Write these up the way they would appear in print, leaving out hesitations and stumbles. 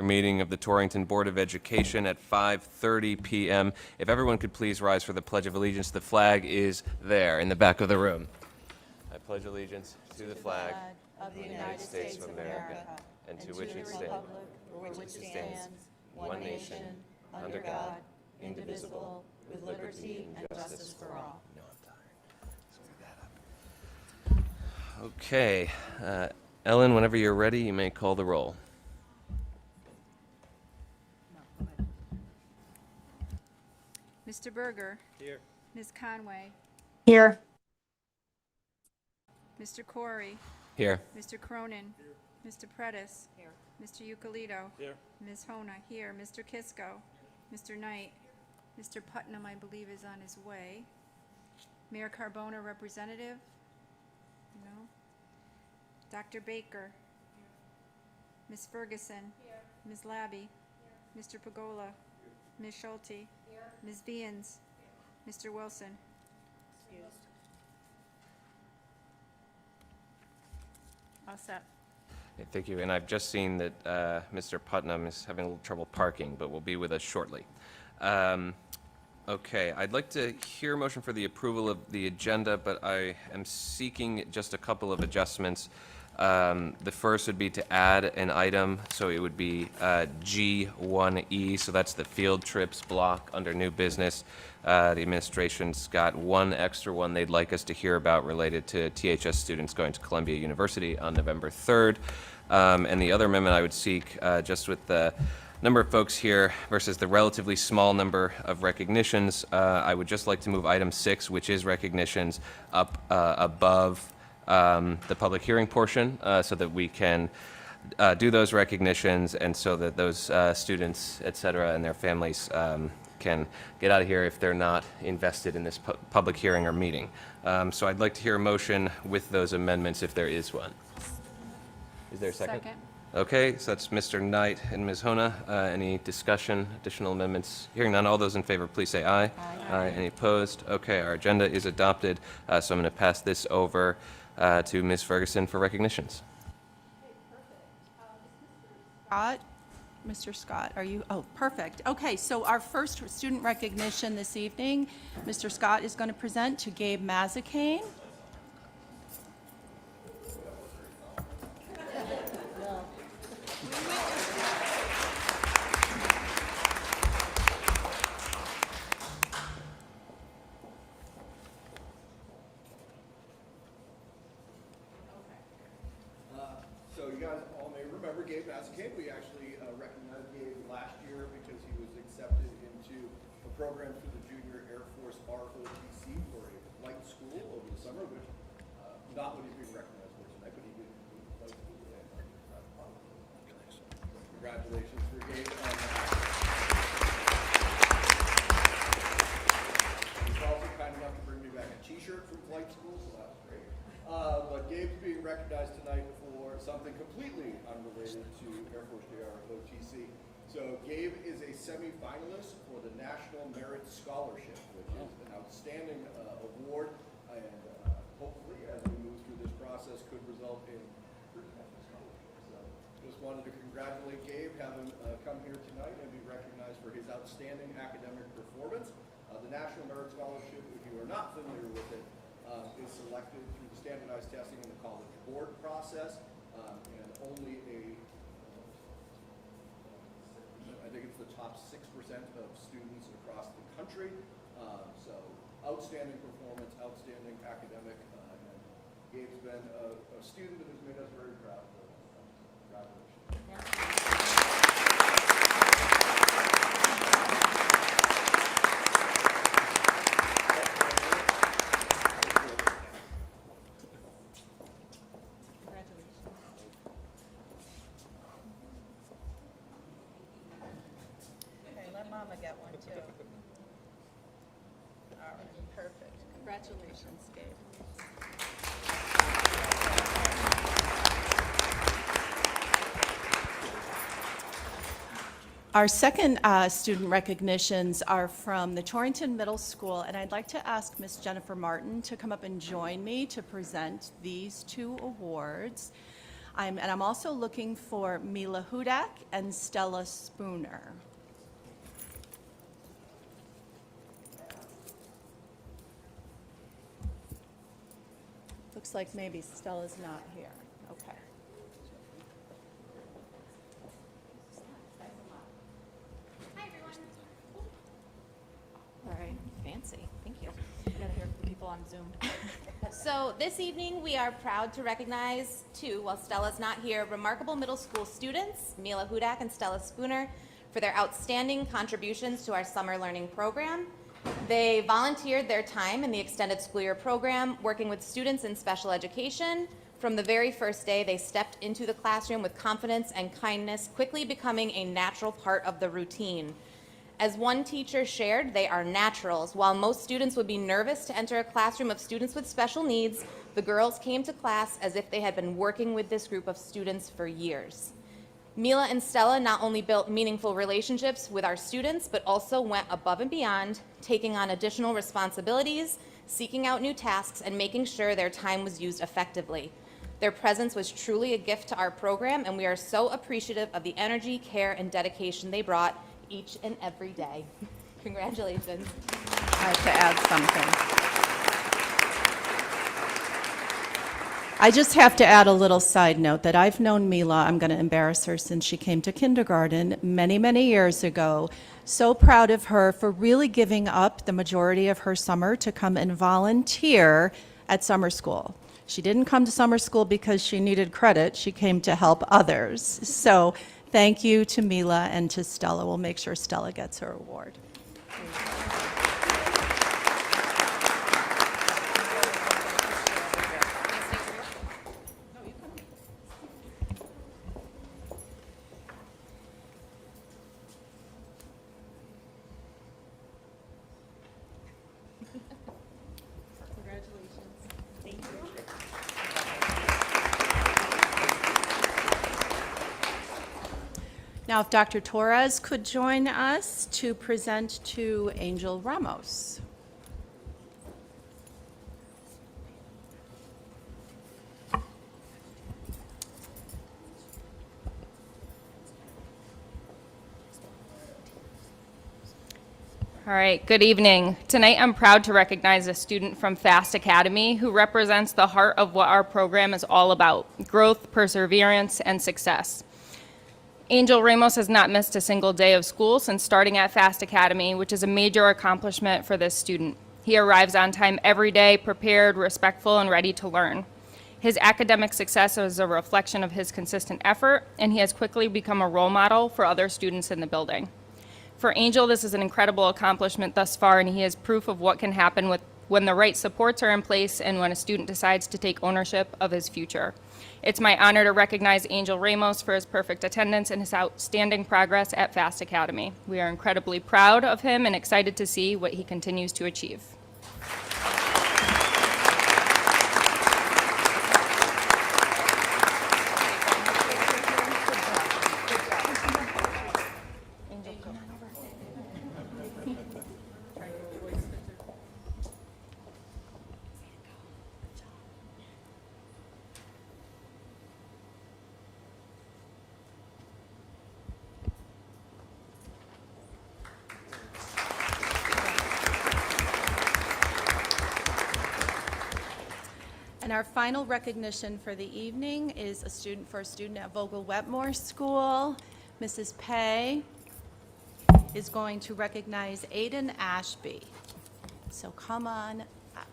meeting of the Torrington Board of Education at 5:30 p.m. If everyone could please rise for the Pledge of Allegiance. The flag is there in the back of the room. I pledge allegiance to the flag of the United States of America and to which it stands, one nation, under God, indivisible, with liberty and justice for all. No, I'm tired. Okay. Ellen, whenever you're ready, you may call the roll. Mr. Berger. Here. Ms. Conway. Here. Mr. Corey. Here. Mr. Cronin. Here. Mr. Predis. Here. Mr. Ucalito. Here. Ms. Hona. Here. Mr. Kisco. Mr. Knight. Mr. Putnam, I believe, is on his way. Mayor Carbona, representative? No. Dr. Baker. Ms. Ferguson. Ms. Labby. Mr. Pagola. Ms. Schulte. Ms. Vians. Mr. Wilson. All set. Okay, thank you. And I've just seen that Mr. Putnam is having a little trouble parking, but will be with us shortly. Okay, I'd like to hear a motion for the approval of the agenda, but I am seeking just a couple of adjustments. The first would be to add an item, so it would be G1E, so that's the field trips block under new business. The administration's got one extra one they'd like us to hear about related to THS students going to Columbia University on November 3rd. And the other amendment I would seek, just with the number of folks here versus the relatively small number of recognitions, I would just like to move item 6, which is recognitions, up above the public hearing portion, so that we can do those recognitions, and so that those students, et cetera, and their families can get out of here if they're not invested in this public hearing or meeting. So I'd like to hear a motion with those amendments if there is one. Is there a second? Okay, so that's Mr. Knight and Ms. Hona. Any discussion, additional amendments? Hearing none, all those in favor, please say aye. Aye. Any opposed? Okay, our agenda is adopted, so I'm going to pass this over to Ms. Ferguson for recognitions. Mr. Scott, are you? Oh, perfect. Okay, so our first student recognition this evening, Mr. Scott is going to present to Gabe Mazzacane. So you guys all may remember Gabe Mazzacane. We actually recognized Gabe last year because he was accepted into a program through the Junior Air Force ROTC for a flight school over the summer, which not what he's being recognized for tonight, but he did flight school today. Congratulations for Gabe on that. He's also kind enough to bring me back a t-shirt from flight school, so that was great. But Gabe's being recognized tonight for something completely unrelated to Air Force JR OTC. So Gabe is a semi-finalist for the National Merit Scholarship, which is an outstanding award, and hopefully, as we move through this process, could result in scholarship. So just wanted to congratulate Gabe, have him come here tonight and be recognized for his outstanding academic performance. The National Merit Scholarship, if you are not familiar with it, is selected through the standardized testing in the College Board process, and only I think it's the top 6% of students across the country. So outstanding performance, outstanding academic, and Gabe's been a student that has made us very proud. Congratulations. Mama get one too. All right, perfect. Congratulations, Gabe. Our second student recognitions are from the Torrington Middle School, and I'd like to ask Miss Jennifer Martin to come up and join me to present these two awards. And I'm also looking for Mila Hudak and Stella Spooner. Looks like maybe Stella's not here. Okay. Hi, everyone. All right, fancy. Thank you. You gotta hear from people on Zoom. So this evening, we are proud to recognize two, while Stella's not here, remarkable middle school students, Mila Hudak and Stella Spooner, for their outstanding contributions to our summer learning program. They volunteered their time in the extended school year program, working with students in special education. From the very first day, they stepped into the classroom with confidence and kindness, quickly becoming a natural part of the routine. As one teacher shared, they are naturals. While most students would be nervous to enter a classroom of students with special needs, the girls came to class as if they had been working with this group of students for years. Mila and Stella not only built meaningful relationships with our students, but also went above and beyond, taking on additional responsibilities, seeking out new tasks, and making sure their time was used effectively. Their presence was truly a gift to our program, and we are so appreciative of the energy, care, and dedication they brought each and every day. Congratulations. I have to add something. I just have to add a little side note that I've known Mila, I'm going to embarrass her, since she came to kindergarten many, many years ago. So proud of her for really giving up the majority of her summer to come and volunteer at summer school. She didn't come to summer school because she needed credit. She came to help others. So thank you to Mila and to Stella. We'll make sure Stella gets her award. Now, if Dr. Torres could join us to present to Angel Ramos. All right, good evening. Tonight I'm proud to recognize a student from FAST Academy who represents the heart of what our program is all about: growth, perseverance, and success. Angel Ramos has not missed a single day of school since starting at FAST Academy, which is a major accomplishment for this student. He arrives on time every day, prepared, respectful, and ready to learn. His academic success is a reflection of his consistent effort, and he has quickly become a role model for other students in the building. For Angel, this is an incredible accomplishment thus far, and he is proof of what can happen when the right supports are in place and when a student decides to take ownership of his future. It's my honor to recognize Angel Ramos for his perfect attendance and his outstanding progress at FAST Academy. We are incredibly proud of him and excited to see what he continues to achieve. And our final recognition for the evening is a student at Vogel Wetmore School. Mrs. Pei is going to recognize Aiden Ashby. So come on up.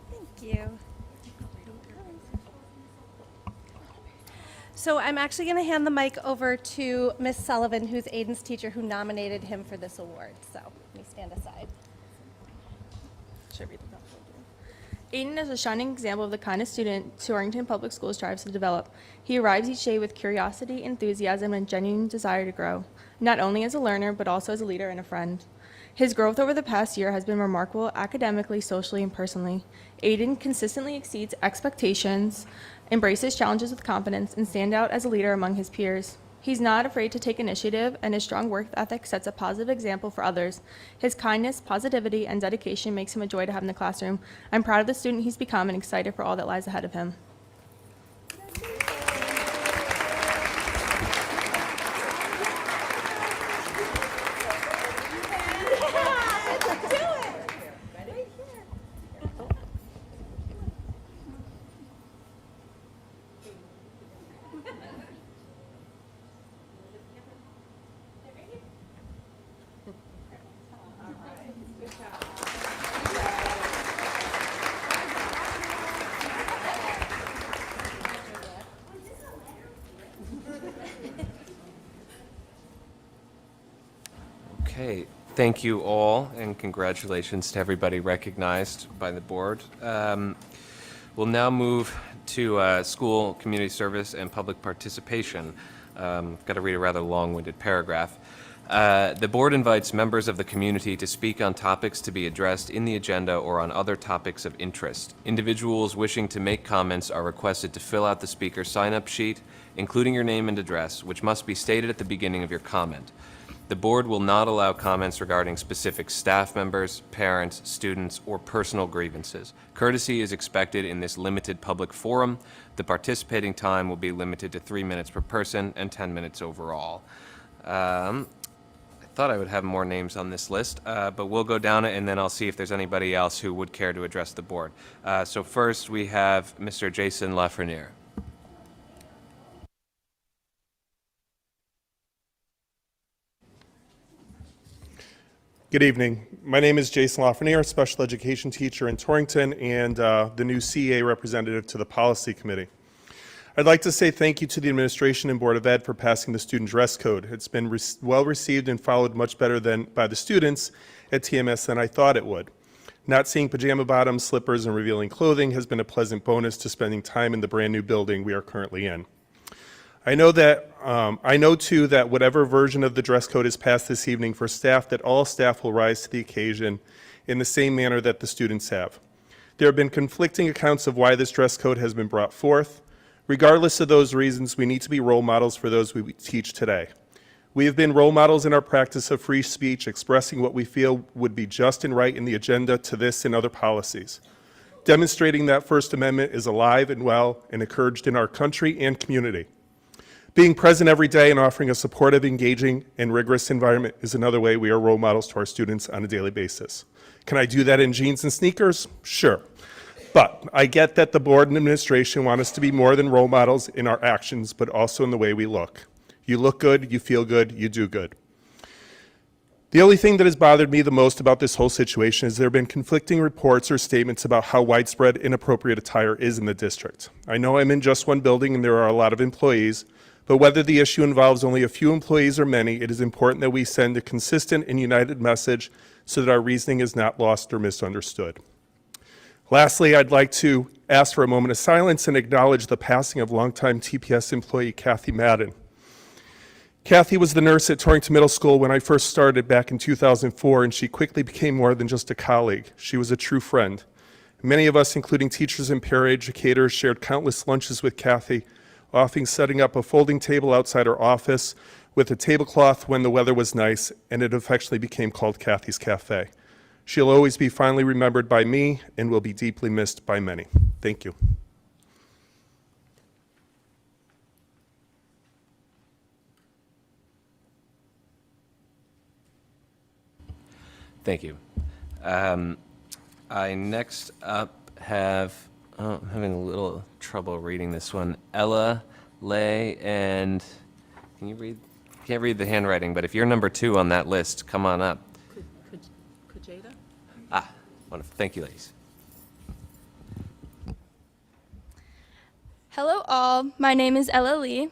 Thank you. So I'm actually going to hand the mic over to Miss Sullivan, who's Aiden's teacher, who nominated him for this award. So let me stand aside. Aiden is a shining example of the kind of student Torrington Public Schools strives to develop. He arrives each day with curiosity, enthusiasm, and genuine desire to grow, not only as a learner, but also as a leader and a friend. His growth over the past year has been remarkable academically, socially, and personally. Aiden consistently exceeds expectations, embraces challenges with confidence, and stands out as a leader among his peers. He's not afraid to take initiative, and his strong work ethic sets a positive example for others. His kindness, positivity, and dedication makes him a joy to have in the classroom. I'm proud of the student he's become and excited for all that lies ahead of him. Okay, thank you all, and congratulations to everybody recognized by the board. We'll now move to school community service and public participation. Got to read a rather long-winded paragraph. The board invites members of the community to speak on topics to be addressed in the agenda or on other topics of interest. Individuals wishing to make comments are requested to fill out the speaker sign-up sheet, including your name and address, which must be stated at the beginning of your comment. The board will not allow comments regarding specific staff members, parents, students, or personal grievances. Courtesy is expected in this limited public forum. The participating time will be limited to 3 minutes per person and 10 minutes overall. I thought I would have more names on this list, but we'll go down it and then I'll see if there's anybody else who would care to address the board. So first we have Mr. Jason Lafreniere. Good evening. My name is Jason Lafreniere, special education teacher in Torrington and the new CEA representative to the policy committee. I'd like to say thank you to the administration and Board of Ed for passing the student dress code. It's been well received and followed much better by the students at TMS than I thought it would. Not seeing pajama bottoms, slippers, and revealing clothing has been a pleasant bonus to spending time in the brand new building we are currently in. I know too that whatever version of the dress code is passed this evening for staff, that all staff will rise to the occasion in the same manner that the students have. There have been conflicting accounts of why this dress code has been brought forth. Regardless of those reasons, we need to be role models for those we teach today. We have been role models in our practice of free speech, expressing what we feel would be just and right in the agenda to this and other policies. Demonstrating that First Amendment is alive and well and encouraged in our country and community. Being present every day and offering a supportive, engaging, and rigorous environment is another way we are role models to our students on a daily basis. Can I do that in jeans and sneakers? Sure. But I get that the board and administration want us to be more than role models in our actions, but also in the way we look. You look good, you feel good, you do good. The only thing that has bothered me the most about this whole situation is there have been conflicting reports or statements about how widespread inappropriate attire is in the district. I know I'm in just one building and there are a lot of employees, but whether the issue involves only a few employees or many, it is important that we send a consistent and united message so that our reasoning is not lost or misunderstood. Lastly, I'd like to ask for a moment of silence and acknowledge the passing of longtime TPS employee Kathy Madden. Kathy was the nurse at Torrington Middle School when I first started back in 2004, and she quickly became more than just a colleague. She was a true friend. Many of us, including teachers and paraeducators, shared countless lunches with Kathy, often setting up a folding table outside her office with a tablecloth when the weather was nice, and it affectionately became called Kathy's Cafe. She'll always be fondly remembered by me and will be deeply missed by many. Thank you. Thank you. I next up have, I'm having a little trouble reading this one. Ella, Lay, and can you read? Can't read the handwriting, but if you're number 2 on that list, come on up. Kajada? Ah, wonderful. Thank you, ladies. Hello all, my name is Ella Lee.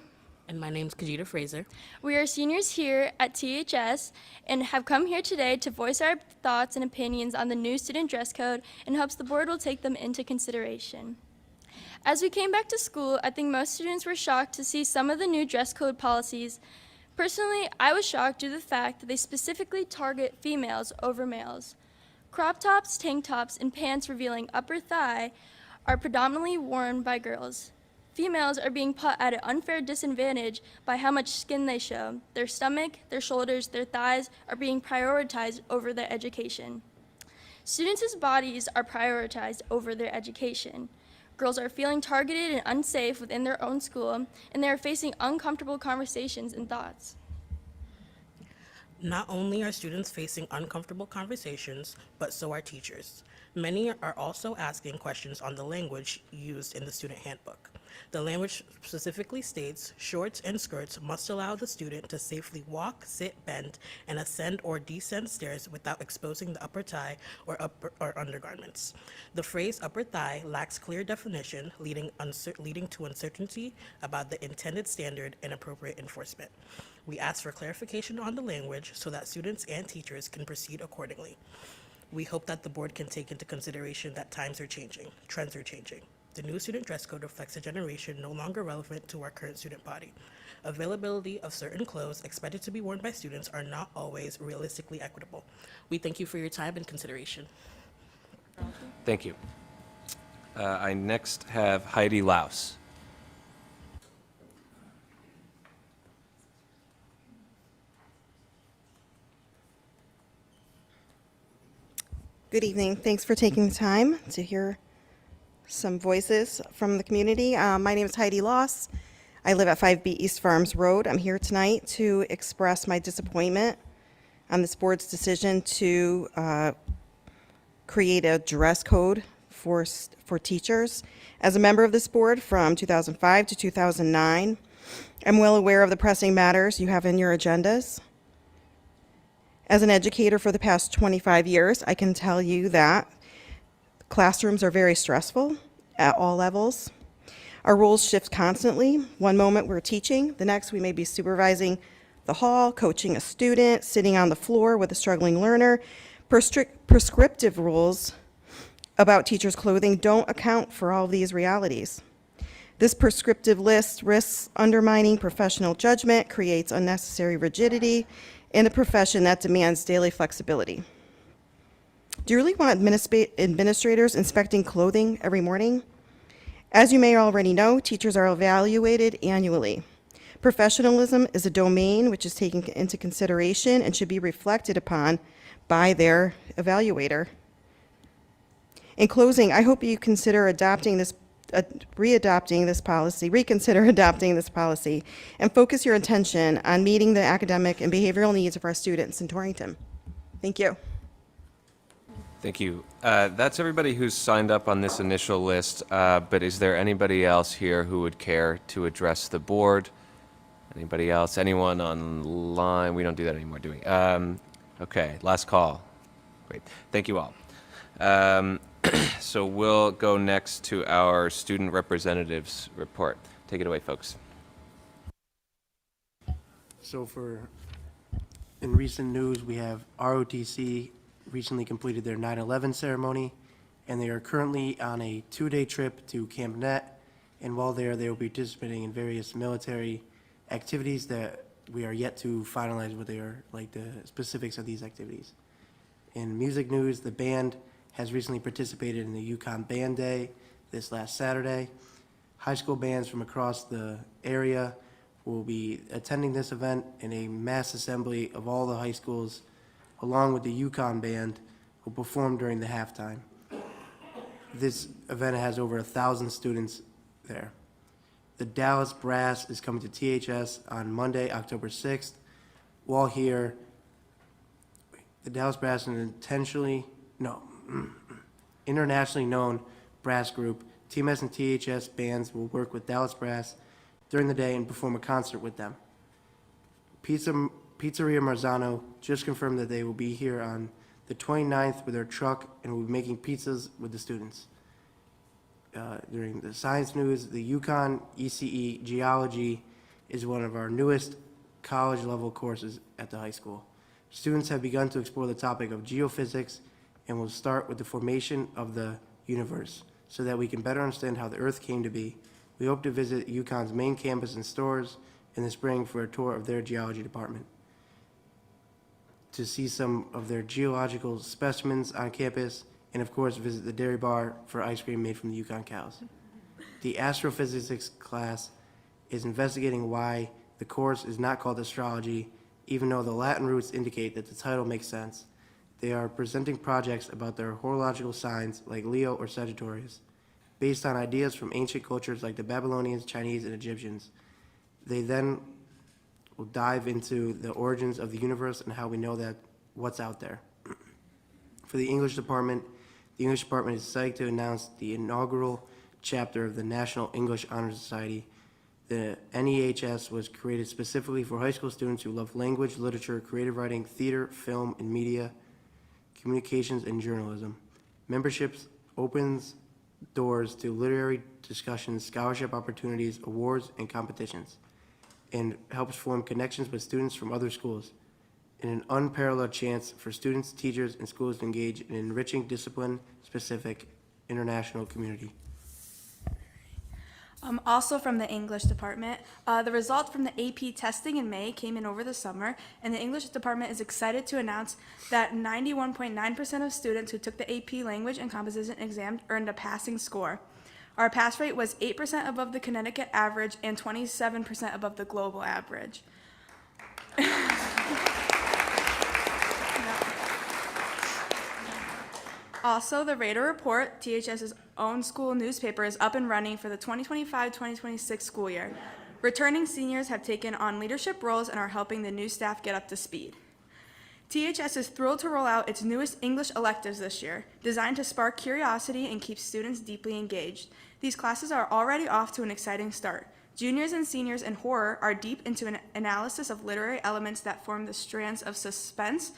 And my name's Kajita Fraser. We are seniors here at THS and have come here today to voice our thoughts and opinions on the new student dress code in hopes the board will take them into consideration. As we came back to school, I think most students were shocked to see some of the new dress code policies. Personally, I was shocked due to the fact that they specifically target females over males. Crop tops, tank tops, and pants revealing upper thigh are predominantly worn by girls. Females are being put at an unfair disadvantage by how much skin they show. Their stomach, their shoulders, their thighs are being prioritized over their education. Students' bodies are prioritized over their education. Girls are feeling targeted and unsafe within their own school, and they are facing uncomfortable conversations and thoughts. Not only are students facing uncomfortable conversations, but so are teachers. Many are also asking questions on the language used in the student handbook. The language specifically states shorts and skirts must allow the student to safely walk, sit, bend, and ascend or descend stairs without exposing the upper thigh or undergarments. The phrase upper thigh lacks clear definition, leading to uncertainty about the intended standard and appropriate enforcement. We ask for clarification on the language so that students and teachers can proceed accordingly. We hope that the board can take into consideration that times are changing, trends are changing. The new student dress code reflects a generation no longer relevant to our current student body. Availability of certain clothes expected to be worn by students are not always realistically equitable. We thank you for your time and consideration. Thank you. I next have Heidi Laus. Good evening. Thanks for taking the time to hear some voices from the community. My name is Heidi Laus. I live at 5B East Farms Road. I'm here tonight to express my disappointment on this board's decision to create a dress code for teachers. As a member of this board from 2005 to 2009, I'm well aware of the pressing matters you have in your agendas. As an educator for the past 25 years, I can tell you that classrooms are very stressful at all levels. Our roles shift constantly. One moment we're teaching, the next we may be supervising the hall, coaching a student, sitting on the floor with a struggling learner. Prescriptive rules about teachers' clothing don't account for all of these realities. This prescriptive list risks undermining professional judgment, creates unnecessary rigidity in a profession that demands daily flexibility. Do you really want administrators inspecting clothing every morning? As you may already know, teachers are evaluated annually. Professionalism is a domain which is taken into consideration and should be reflected upon by their evaluator. In closing, I hope you consider reconsider adopting this policy, and focus your attention on meeting the academic and behavioral needs of our students in Torrington. Thank you. Thank you. That's everybody who's signed up on this initial list, but is there anybody else here who would care to address the board? Anybody else? Anyone online? We don't do that anymore, do we? Okay, last call. Great. Thank you all. So we'll go next to our student representatives report. Take it away, folks. So in recent news, we have ROTC recently completed their 9/11 ceremony, and they are currently on a 2-day trip to Camp Net, and while there, they will be participating in various military activities that we are yet to finalize what they are, like the specifics of these activities. In music news, the band has recently participated in the Yukon Band Day this last Saturday. High school bands from across the area will be attending this event, and a mass assembly of all the high schools along with the Yukon Band will perform during the halftime. This event has over 1,000 students there. The Dallas Brass is coming to THS on Monday, October 6th. While here, the Dallas Brass is an internationally known brass group. TMS and THS bands will work with Dallas Brass during the day and perform a concert with them. Pizzeria Marzano just confirmed that they will be here on the 29th with their truck and will be making pizzas with the students. During the science news, the Yukon ECE Geology is one of our newest college-level courses at the high school. Students have begun to explore the topic of geophysics and will start with the formation of the universe so that we can better understand how the Earth came to be. We hope to visit Yukon's main campus and stores in the spring for a tour of their geology department, to see some of their geological specimens on campus, and of course visit the dairy bar for ice cream made from the Yukon cows. The astrophysics class is investigating why the course is not called astrology, even though the Latin roots indicate that the title makes sense. They are presenting projects about their horological signs like Leo or Sagittarius, based on ideas from ancient cultures like the Babylonians, Chinese, and Egyptians. They then will dive into the origins of the universe and how we know that what's out there. For the English department is psyched to announce the inaugural chapter of the National English Honor Society. The NEHS was created specifically for high school students who love language, literature, creative writing, theater, film, and media, communications, and journalism. Memberships opens doors to literary discussions, scholarship opportunities, awards, and competitions, and helps form connections with students from other schools, in an unparalleled chance for students, teachers, and schools to engage in enriching discipline-specific international community. Also from the English department, the results from the AP testing in May came in over the summer, and the English department is excited to announce that 91.9% of students who took the AP language and composition exam earned a passing score. Our pass rate was 8% above the Connecticut average and 27% above the global average. Also, the Radar Report, THS's own school newspaper, is up and running for the 2025-2026 school year. Returning seniors have taken on leadership roles and are helping the new staff get up to speed. THS is thrilled to roll out its newest English electives this year, designed to spark curiosity and keep students deeply engaged. These classes are already off to an exciting start. Juniors and seniors in horror are deep into an analysis of literary elements that form the strands of suspense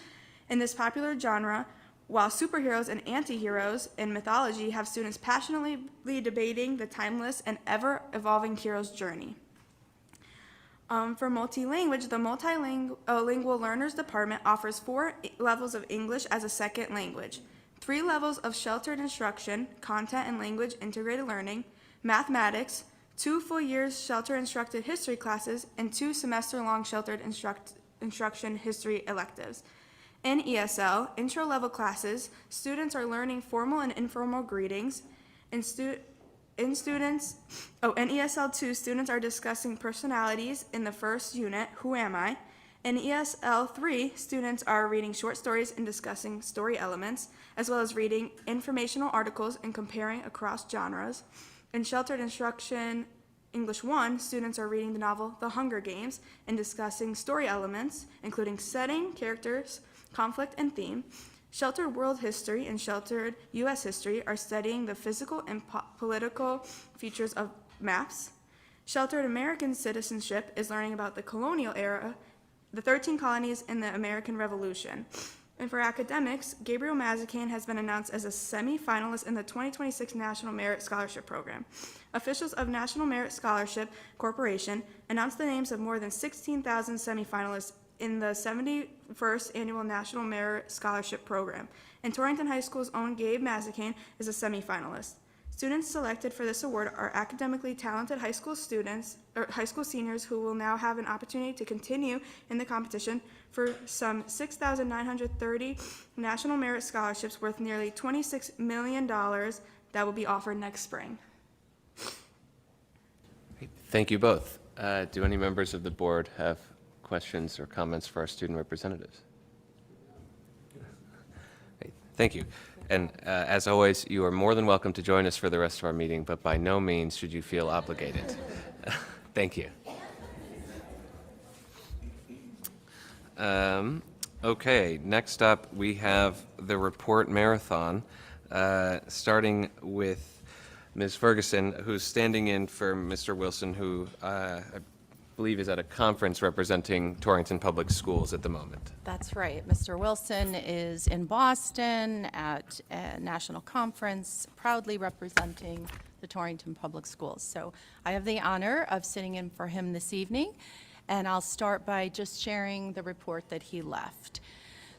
in this popular genre, while superheroes and anti-heroes in mythology have students passionately debating the timeless and ever-evolving hero's journey. For multi-language, the multilingual learners department offers 4 levels of English as a second language, 3 levels of sheltered instruction, content and language integrated learning, mathematics, 2 full years shelter instructed history classes, and 2 semester-long sheltered instruction history electives. In ESL, intro-level classes, students are learning formal and informal greetings. In ESL 2, students are discussing personalities in the first unit, Who Am I? In ESL 3, students are reading short stories and discussing story elements, as well as reading informational articles and comparing across genres. In Sheltered Instruction English 1, students are reading the novel The Hunger Games and discussing story elements, including setting, characters, conflict, and theme. Sheltered World History and Sheltered U.S. History are studying the physical and political features of maps. Sheltered American Citizenship is learning about the colonial era, the 13 colonies, and the American Revolution. And for academics, Gabriel Mazikane has been announced as a semi-finalist in the 2026 National Merit Scholarship Program. Officials of National Merit Scholarship Corporation announced the names of more than 16,000 semi-finalists in the 71st Annual National Merit Scholarship Program, and Torrington High School's own Gabe Mazikane is a semi-finalist. Students selected for this award are academically talented high school students, or high school seniors, who will now have an opportunity to continue in the competition for some 6,930 National Merit Scholarships worth nearly $26 million that will be offered next spring. Thank you both. Do any members of the board have questions or comments for our student representatives? Great. Thank you. And as always, you are more than welcome to join us for the rest of our meeting, but by no means should you feel obligated. Thank you. Okay, next up we have the report marathon, starting with Ms. Ferguson, who's standing in for Mr. Wilson, who I believe is at a conference representing Torrington Public Schools at the moment. That's right. Mr. Wilson is in Boston at a national conference, proudly representing the Torrington Public Schools. So I have the honor of sitting in for him this evening, and I'll start by just sharing the report that he left.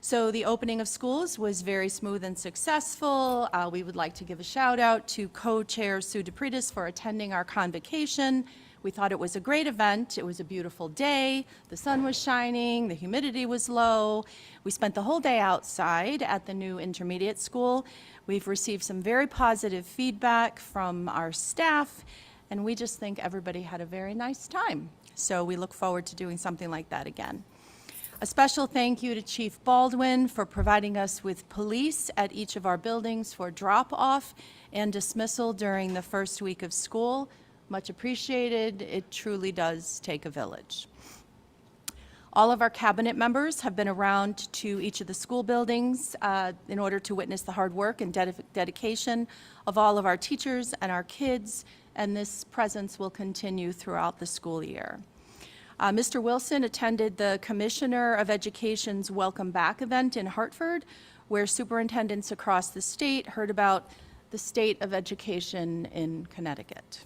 So the opening of schools was very smooth and successful. We would like to give a shout out to co-chair Sue DePritis for attending our convocation. We thought it was a great event. It was a beautiful day. The sun was shining. The humidity was low. We spent the whole day outside at the new intermediate school. We've received some very positive feedback from our staff. and we just think everybody had a very nice time. So we look forward to doing something like that again. A special thank you to Chief Baldwin for providing us with police at each of our buildings for drop-off and dismissal during the first week of school. Much appreciated. It truly does take a village. All of our cabinet members have been around to each of the school buildings in order to witness the hard work and dedication of all of our teachers and our kids, and this presence will continue throughout the school year. Mr. Wilson attended the Commissioner of Education's Welcome Back event in Hartford, where superintendents across the state heard about the state of education in Connecticut.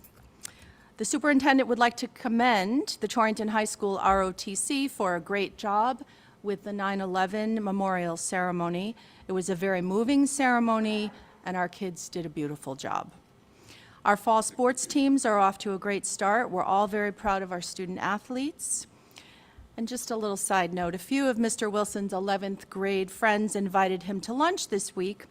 The superintendent would like to commend the Torrington High School ROTC for a great job with the 9/11 memorial ceremony. It was a very moving ceremony, and our kids did a beautiful job. Our fall sports teams are off to a great start. We're all very proud of our student athletes. And just a little side note, a few of Mr. Wilson's 11th grade friends invited him to lunch this week,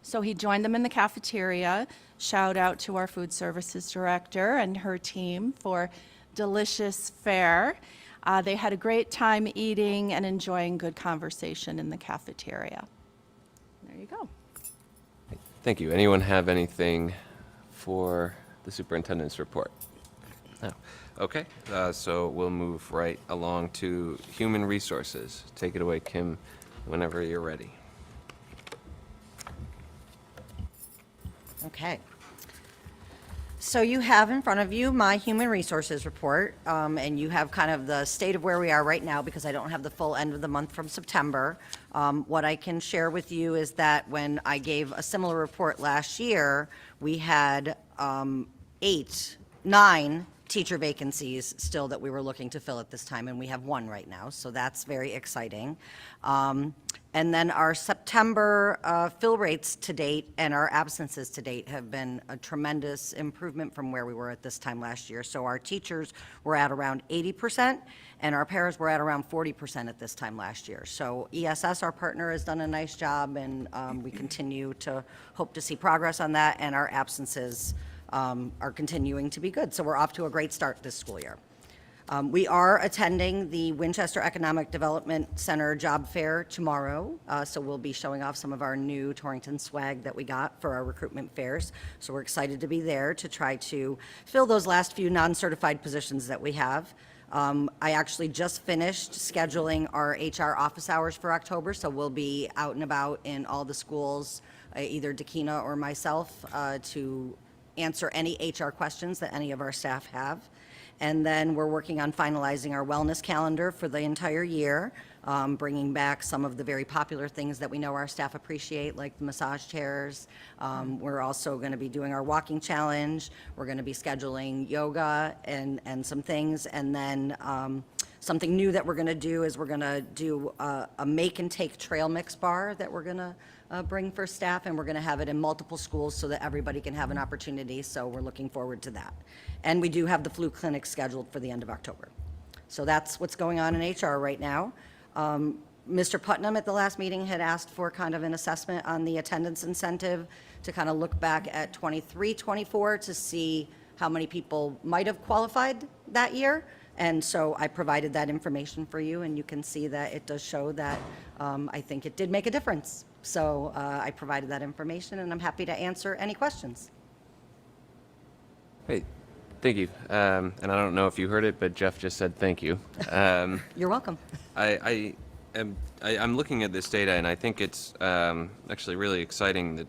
so he joined them in the cafeteria. Shout out to our food services director and her team for delicious fare. They had a great time eating and enjoying good conversation in the cafeteria. There you go. Thank you. Anyone have anything for the superintendent's report? No. Okay, so we'll move right along to human resources. Take it away, Kim, whenever you're ready. Okay. So you have in front of you my human resources report, and you have kind of the state of where we are right now because I don't have the full end of the month from September. What I can share with you is that when I gave a similar report last year, we had 9 teacher vacancies still that we were looking to fill at this time, and we have 1 right now, so that's very exciting. And then our September fill rates to date and our absences to date have been a tremendous improvement from where we were at this time last year. So our teachers were at around 80%, and our paras were at around 40% at this time last year. So ESS, our partner, has done a nice job, and we continue to hope to see progress on that, and our absences are continuing to be good. So we're off to a great start this school year. We are attending the Winchester Economic Development Center Job Fair tomorrow, so we'll be showing off some of our new Torrington swag that we got for our recruitment fairs. So we're excited to be there to try to fill those last few non-certified positions that we have. I actually just finished scheduling our HR office hours for October, so we'll be out and about in all the schools, either Dakina or myself, to answer any HR questions that any of our staff have. And then we're working on finalizing our wellness calendar for the entire year, bringing back some of the very popular things that we know our staff appreciate, like the massage chairs. We're also going to be doing our walking challenge. We're going to be scheduling yoga and some things. And then something new that we're going to do is we're going to do a make and take trail mix bar that we're going to bring for staff, and we're going to have it in multiple schools so that everybody can have an opportunity, so we're looking forward to that. And we do have the flu clinic scheduled for the end of October. So that's what's going on in HR right now. Mr. Putnam at the last meeting had asked for kind of an assessment on the attendance incentive to kind of look back at 23, 24 to see how many people might have qualified that year. And so I provided that information for you, and you can see that it does show that I think it did make a difference. So I provided that information, and I'm happy to answer any questions. Hey, thank you. And I don't know if you heard it, but Jeff just said thank you. You're welcome. I'm looking at this data, and I think it's actually really exciting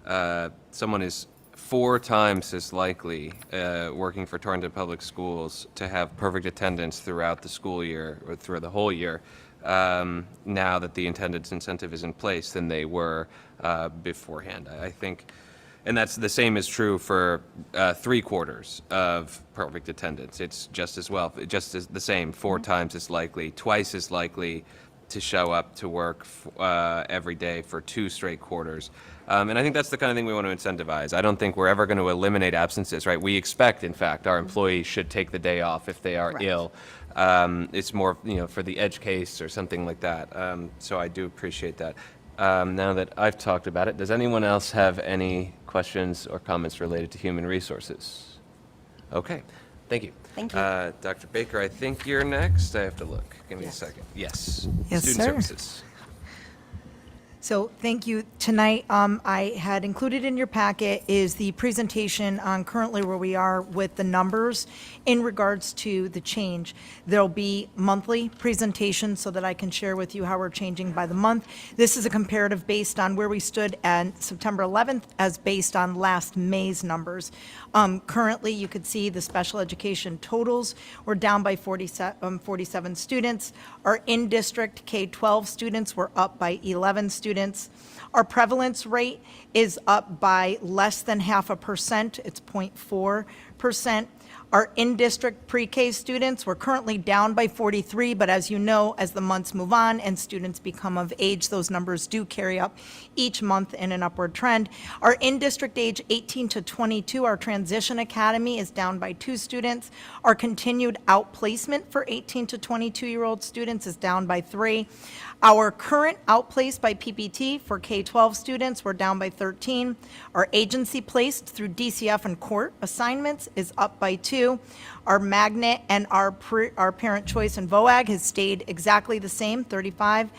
that someone is 4 times as likely working for Torrington Public Schools to have perfect attendance throughout the school year or through the whole year now that the attendance incentive is in place than they were beforehand. I think, and that's the same is true for 3/4 of perfect attendance. It's just as well, just as the same, 4 times as likely, twice as likely to show up to work every day for 2 straight quarters. And I think that's the kind of thing we want to incentivize. I don't think we're ever going to eliminate absences, right? We expect, in fact, our employees should take the day off if they are ill. It's more, for the edge case or something like that. So I do appreciate that. Now that I've talked about it, does anyone else have any questions or comments related to human resources? Okay, thank you. Thank you. Dr. Baker, I think you're next. I have to look. Give me a second. Yes. Yes, Student sir. services. So thank you. Tonight, I had included in your packet is the presentation on currently where we are with the numbers in regards to the change. There'll be monthly presentations so that I can share with you how we're changing by the month. This is a comparative based on where we stood on September 11th as based on last May's numbers. Currently, you could see the special education totals were down by 47 students. Our in-district K-12 students were up by 11 students. Our prevalence rate is up by less than 0.5%. It's 0.4%. Our in-district pre-K students were currently down by 43, but as you know, as the months move on and students become of age, those numbers do carry up each month in an upward trend. Our in-district age 18 to 22, our transition academy is down by 2 students. Our continued outplacement for 18 to 22-year-old students is down by 3. Our current outplaced by PPT for K-12 students, we're down by 13. Our agency placed through DCF and court assignments is up by 2. Our magnet and our parent choice and VOAG has stayed exactly the same, 35.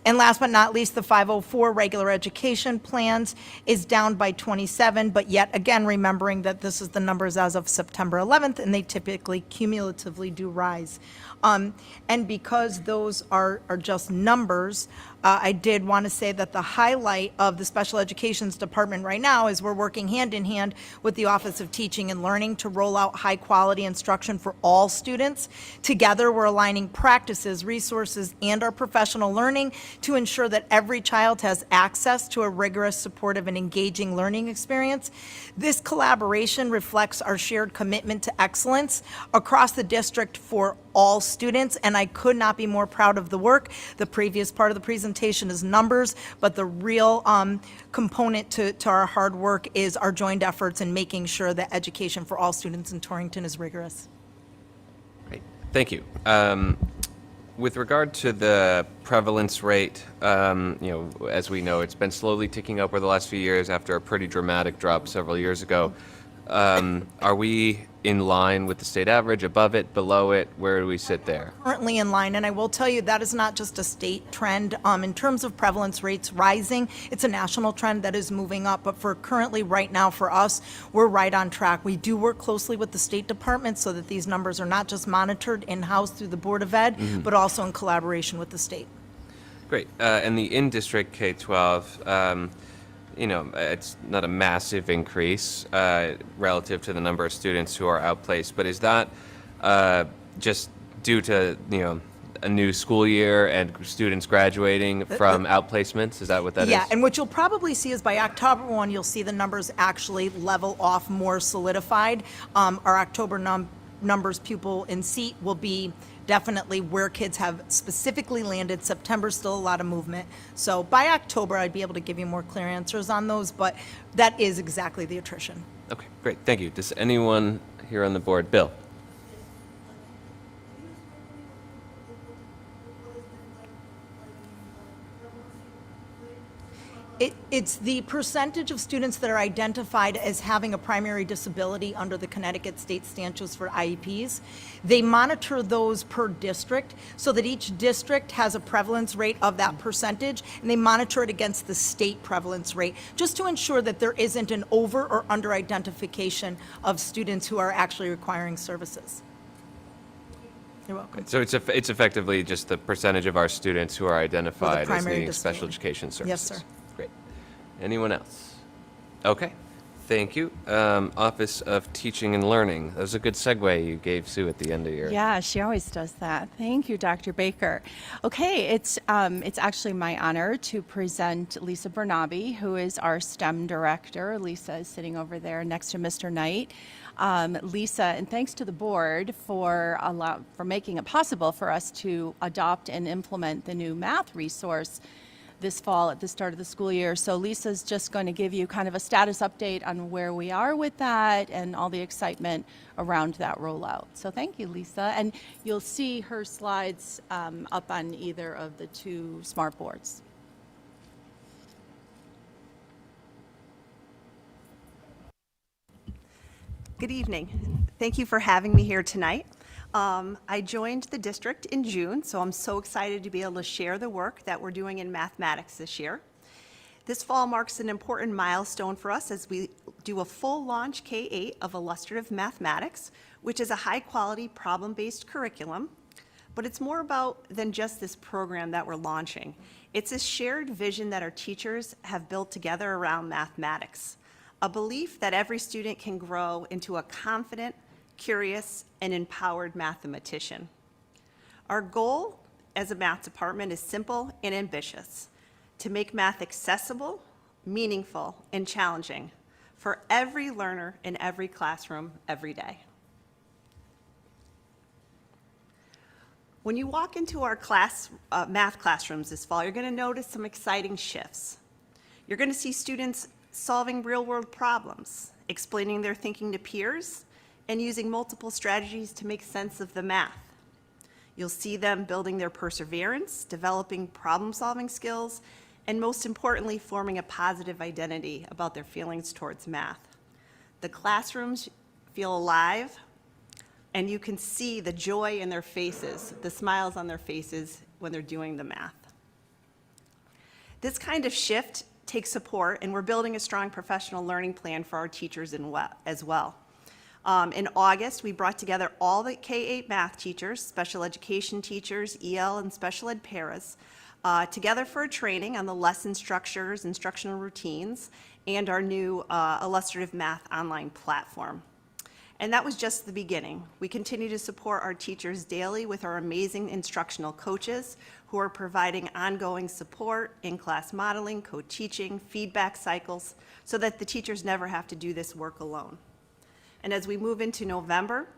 And last but not least, the 504 regular education plans is down by 27, but yet again, remembering that this is the numbers as of September 11th, and they typically cumulatively do rise. And because those are just numbers, I did want to say that the highlight of the special education's department right now is we're working hand in hand with the Office of Teaching and Learning to roll out high quality instruction for all students. Together, we're aligning practices, resources, and our professional learning to ensure that every child has access to a rigorous, supportive, and engaging learning experience. This collaboration reflects our shared commitment to excellence across the district for all students, and I could not be more proud of the work. The previous part of the presentation is numbers, but the real component to our hard work is our joint efforts in making sure that education for all students in Torrington is rigorous. Great, thank you. With regard to the prevalence rate, as we know, it's been slowly ticking up over the last few years after a pretty dramatic drop several years ago. Are we in line with the state average, above it, below it? Where do we sit there? Currently in line, and I will tell you that is not just a state trend. In terms of prevalence rates rising, it's a national trend that is moving up, but for currently right now for us, we're right on track. We do work closely with the State Department so that these numbers are not just monitored in-house through the Board of Ed, but also in collaboration with the state. Great. And the in-district K-12, it's not a massive increase relative to the number of students who are outplaced, but is that just due to, a new school year and students graduating from outplacements? Is that what that is? Yeah, and what you'll probably see is by October 1, you'll see the numbers actually level off more solidified. Our October numbers, pupil in seat, will be definitely where kids have specifically landed. September's still a lot of movement. So by October, I'd be able to give you more clear answers on those, but that is exactly the attrition. Okay, great. Thank you. Does anyone here on the board? Bill? It's the percentage of students that are identified as having a primary disability under the Connecticut state statutes for IEPs. They monitor those per district so that each district has a prevalence rate of that percentage, and they monitor it against the state prevalence rate, just to ensure that there isn't an over or under identification of students who are actually requiring services. You're welcome. So it's effectively just the percentage of our students who are identified as primary needing disability. special education services. Yes, sir. Great. Anyone else? Okay. Thank you. Office of Teaching and Learning. That was a good segue you gave Sue at the end of your... Yeah, she always does that. Thank you, Dr. Baker. Okay, it's actually my honor to present Lisa Bernabe, who is our STEM director. Lisa is sitting over there next to Mr. Knight. Lisa, and thanks to the board for making it possible for us to adopt and implement the new math resource this fall at the start of the school year. So Lisa's just going to give you kind of a status update on where we are with that and all the excitement around that rollout. So thank you, Lisa. And you'll see her slides up on either of the two smart boards. Good evening. Thank you for having me here tonight. I joined the district in June, so I'm so excited to be able to share the work that we're doing in mathematics this year. This fall marks an important milestone for us as we do a full launch K-8 of illustrative mathematics, which is a high-quality problem-based curriculum. But it's more than just this program that we're launching. It's a shared vision that our teachers have built together around mathematics, a belief that every student can grow into a confident, curious, and empowered mathematician. Our goal as a math department is simple and ambitious: to make math accessible, meaningful, and challenging for every learner in every classroom every day. When you walk into our math classrooms this fall, you're going to notice some exciting shifts. You're going to see students solving real-world problems, explaining their thinking to peers, and using multiple strategies to make sense of the math. You'll see them building their perseverance, developing problem-solving skills, and most importantly, forming a positive identity about their feelings towards math. The classrooms feel alive, and you can see the joy in their faces, the smiles on their faces when they're doing the math. This kind of shift takes support, and we're building a strong professional learning plan for our teachers as well. In August, we brought together all the K-8 math teachers, special education teachers, EL, and special ed paras, together for a training on the lesson structures, instructional routines, and our new illustrative math online platform. And that was just the beginning. We continue to support our teachers daily with our amazing instructional coaches who are providing ongoing support, in-class modeling, co-teaching, feedback cycles, so that the teachers never have to do this work alone. And as we move into November,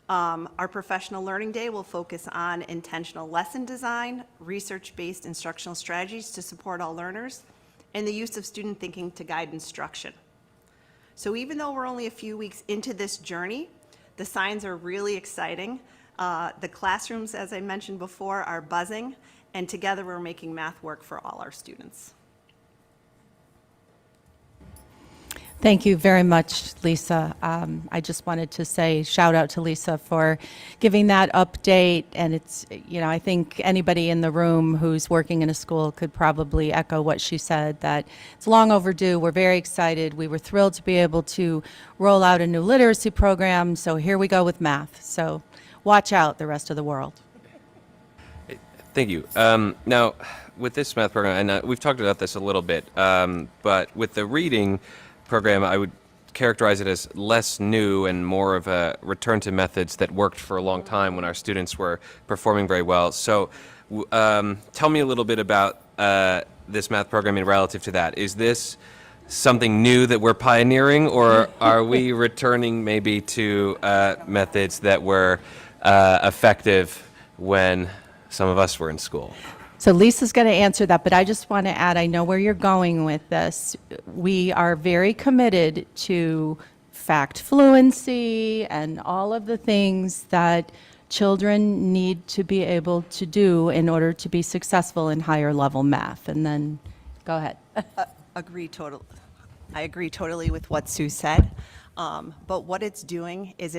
our Professional Learning Day will focus on intentional lesson design, research-based instructional strategies to support all learners, and the use of student thinking to guide instruction. So even though we're only a few weeks into this journey, the signs are really exciting. The classrooms, as I mentioned before, are buzzing, and together we're making math work for all our students. Thank you very much, Lisa. I just wanted to say shout out to Lisa for giving that update. And it's, I think anybody in the room who's working in a school could probably echo what she said, that it's long overdue. We're very excited. We were thrilled to be able to roll out a new literacy program. So here we go with math. So watch out, the rest of the world. Thank you. Now, with this math program, and we've talked about this a little bit, but with the reading program, I would characterize it as less new and more of a return to methods that worked for a long time when our students were performing very well. So tell me a little bit about this math program in relative to that. Is this something new that we're pioneering, or are we returning maybe to methods that were effective when some of us were in school? So Lisa's going to answer that, but I just want to add, I know where you're going with this. We are very committed to fact fluency and all of the things that children need to be able to do in order to be successful in higher level math. And then, go ahead. I agree totally with what Sue said. But what it's doing is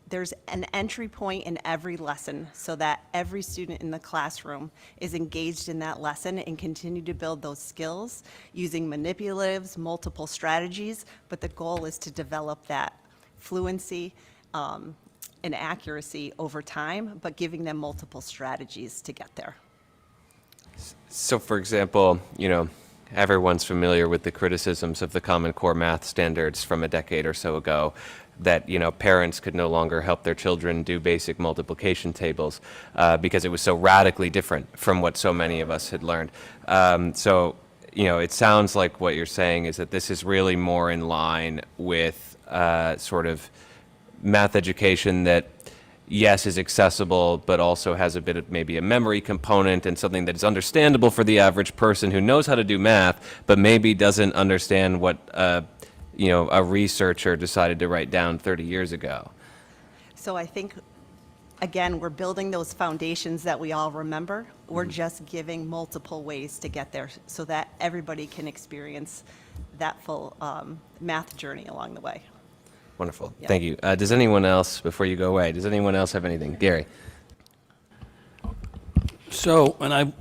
there's an entry point in every lesson so that every student in the classroom is engaged in that lesson and continue to build those skills using manipulatives, multiple strategies, but the goal is to develop that fluency and accuracy over time, but giving them multiple strategies to get there. So, for example, everyone's familiar with the criticisms of the Common Core math standards from a decade or so ago, that parents could no longer help their children do basic multiplication tables because it was so radically different from what so many of us had learned. So it sounds like what you're saying is that this is really more in line with sort of math education that, yes, is accessible, but also has a bit of maybe a memory component and something that is understandable for the average person who knows how to do math, but maybe doesn't understand what a researcher decided to write down 30 years ago. So I think, again, we're building those foundations that we all remember. We're just giving multiple ways to get there so that everybody can experience that full math journey along the way. Wonderful. Thank you. Does anyone else, before you go away, does anyone else have anything? Gary? So, and I've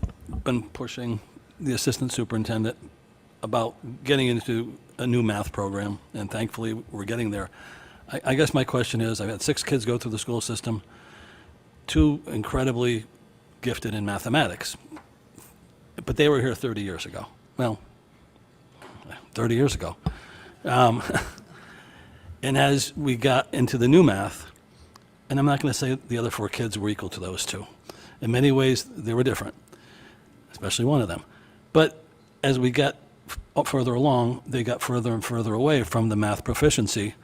been pushing the assistant superintendent about getting into a new math program, and thankfully we're getting there. I guess my question is, I've had 6 kids go through the school system, 2 incredibly gifted in mathematics, but they were here 30 years ago. Well, 30 years ago. And as we got into the new math, and I'm not going to say the other 4 kids were equal to those 2. In many ways, they were different, especially one of them. But as we got further along, they got further and further away from the math proficiency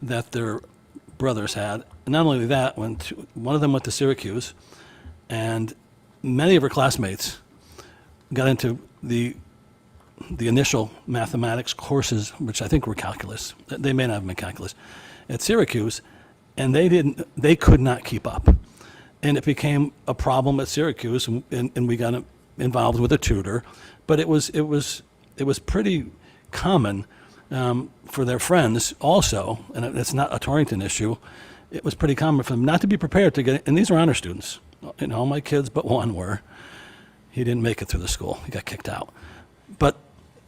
that their brothers had. And not only that, one of them went to Syracuse, and many of her classmates got into the initial mathematics courses, which I think were calculus. They may not have been calculus, at Syracuse, and they could not keep up. And it became a problem at Syracuse, and we got involved with a tutor. But it was pretty common for their friends also, and it's not a Torrington issue. It was pretty common for them not to be prepared to get, and these are honor students. And all my kids but one were. He didn't make it through the school. He got kicked out. But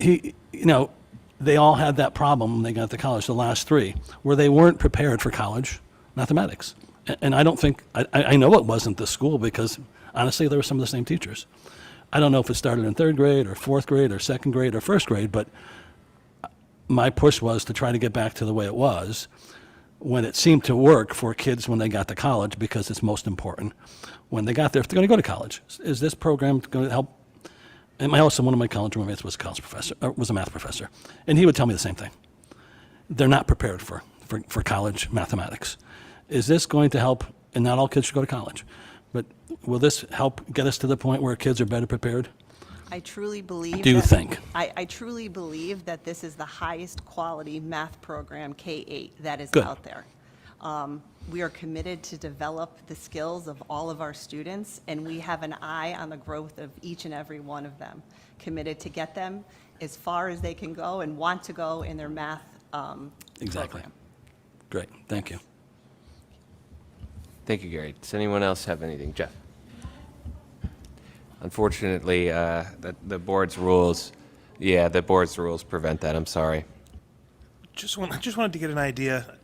they all had that problem when they got to college, the last 3, where they weren't prepared for college mathematics. And I don't think, I know it wasn't the school because, honestly, there were some of the same teachers. I don't know if it started in 3rd grade or 4th grade or 2nd grade or 1st grade, but my push was to try to get back to the way it was when it seemed to work for kids when they got to college, because it's most important when they got there if they're going to go to college. Is this program going to help? And one of my college roommates was a college professor, was a math professor, and he would tell me the same thing. They're not prepared for college mathematics. Is this going to help? And not all kids should go to college, but will this help get us to the point where kids are better prepared? I truly believe. Do you think? I truly believe that this is the highest quality math program, K-8, that is Good. out there. We are committed to develop the skills of all of our students, and we have an eye on the growth of each and every one of them, committed to get them as far as they can go and want to go in their math Exactly. program. Great, thank you. Thank you, Gary. Does anyone else have anything? Jeff? Unfortunately, the board's rules prevent that. I'm sorry. Just wanted to get an idea.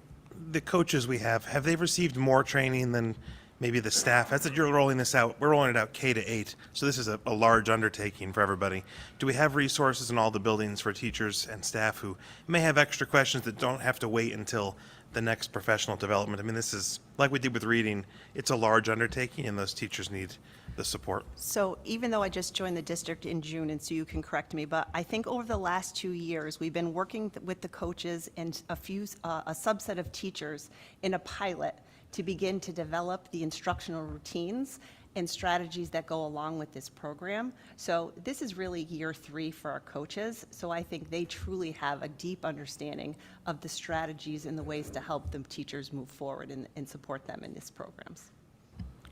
The coaches we have they received more training than maybe the staff? As you're rolling this out, we're rolling it out K-8, so this is a large undertaking for everybody. Do we have resources in all the buildings for teachers and staff who may have extra questions that don't have to wait until the next professional development? I mean, this is, like we did with reading, it's a large undertaking, and those teachers need the support. So even though I just joined the district in June, and so you can correct me, but I think over the last 2 years, we've been working with the coaches and a subset of teachers in a pilot to begin to develop the instructional routines and strategies that go along with this program. So this is really year 3 for our coaches. So I think they truly have a deep understanding of the strategies and the ways to help the teachers move forward and support them in these programs.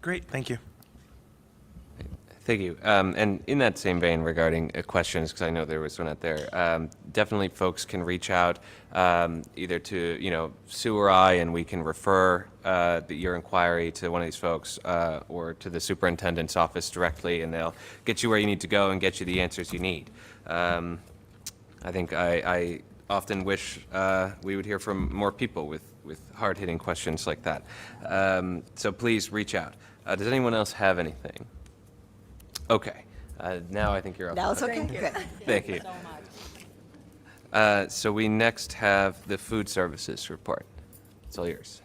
Great, thank you. Thank you. And in that same vein regarding questions, because I know there was one out there, definitely folks can reach out either to, Sue or I, and we can refer your inquiry to one of these folks or to the superintendent's office directly, and they'll get you where you need to go and get you the answers you need. I think I often wish we would hear from more people with hard-hitting questions like that. So please reach out. Does anyone else have anything? Okay, now I think you're up. Now it's okay. Good. Thank you. So we next have the food services report. It's all yours.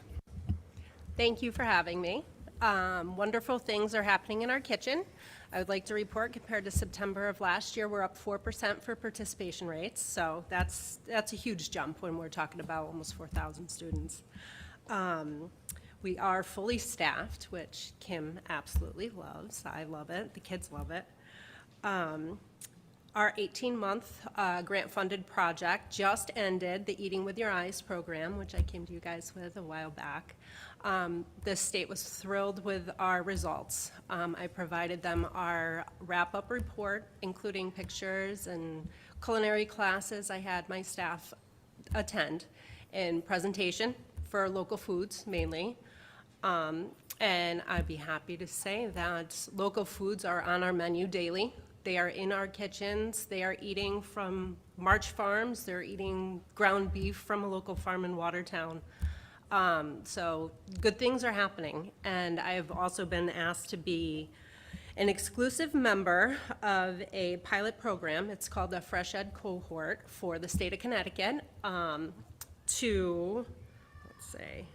Thank you for having me. Wonderful things are happening in our kitchen. I would like to report, compared to September of last year, we're up 4% for participation rates. So that's a huge jump when we're talking about almost 4,000 students. We are fully staffed, which Kim absolutely loves. I love it. The kids love it. Our 18-month grant-funded project just ended, the Eating with Your Eyes program, which I came to you guys with a while back. The state was thrilled with our results. I provided them our wrap-up report, including pictures and culinary classes I had my staff attend. in presentation for local foods mainly. And I'd be happy to say that local foods are on our menu daily. They are in our kitchens. They are eating from March Farms. They're eating ground beef from a local farm in Watertown. So good things are happening. And I have also been asked to be an exclusive member of a pilot program. It's called the Fresh Ed Cohort for the state of Connecticut to, let's say,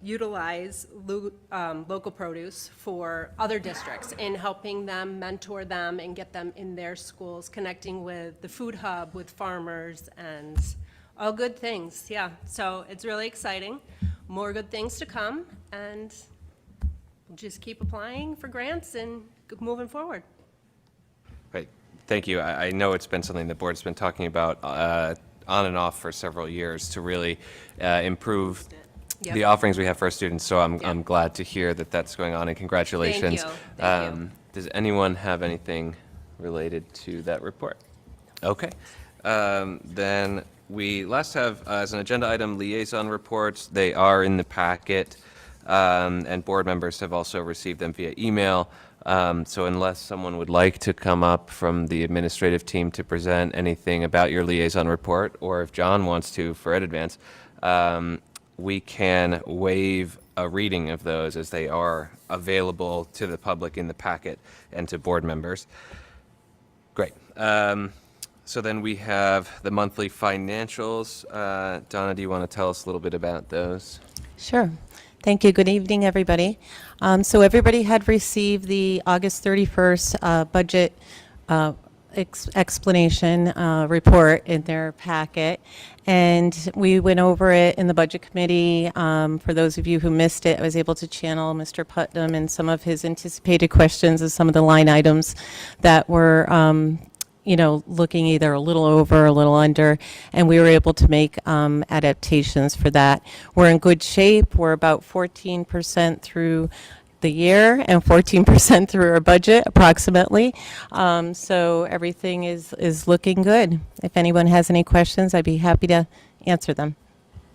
utilize local produce for other districts in helping them, mentor them, and get them in their schools, connecting with the food hub, with farmers, and all good things, yeah. So it's really exciting. More good things to come, and just keep applying for grants and moving forward. Great, thank you. I know it's been something the board's been talking about on and off for several years to really improve the offerings we have for our students, so I'm glad to hear that that's going on, and congratulations. Thank you. Does anyone have anything related to that report? Okay. Then we last have, as an agenda item, liaison reports. They are in the packet, and board members have also received them via email. So unless someone would like to come up from the administrative team to present anything about your liaison report, or if John wants to for Ed Advance, we can waive a reading of those as they are available to the public in the packet and to board members. Great. So then we have the monthly financials. Donna, do you want to tell us a little bit about those? Sure. Thank you. Good evening, everybody. So everybody had received the August 31st budget explanation report in their packet, and we went over it in the budget committee. For those of you who missed it, I was able to channel Mr. Putnam and some of his anticipated questions of some of the line items that were looking either a little over or a little under, and we were able to make adaptations for that. We're in good shape. We're about 14% through the year and 14% through our budget, approximately. So everything is looking good. If anyone has any questions, I'd be happy to answer them.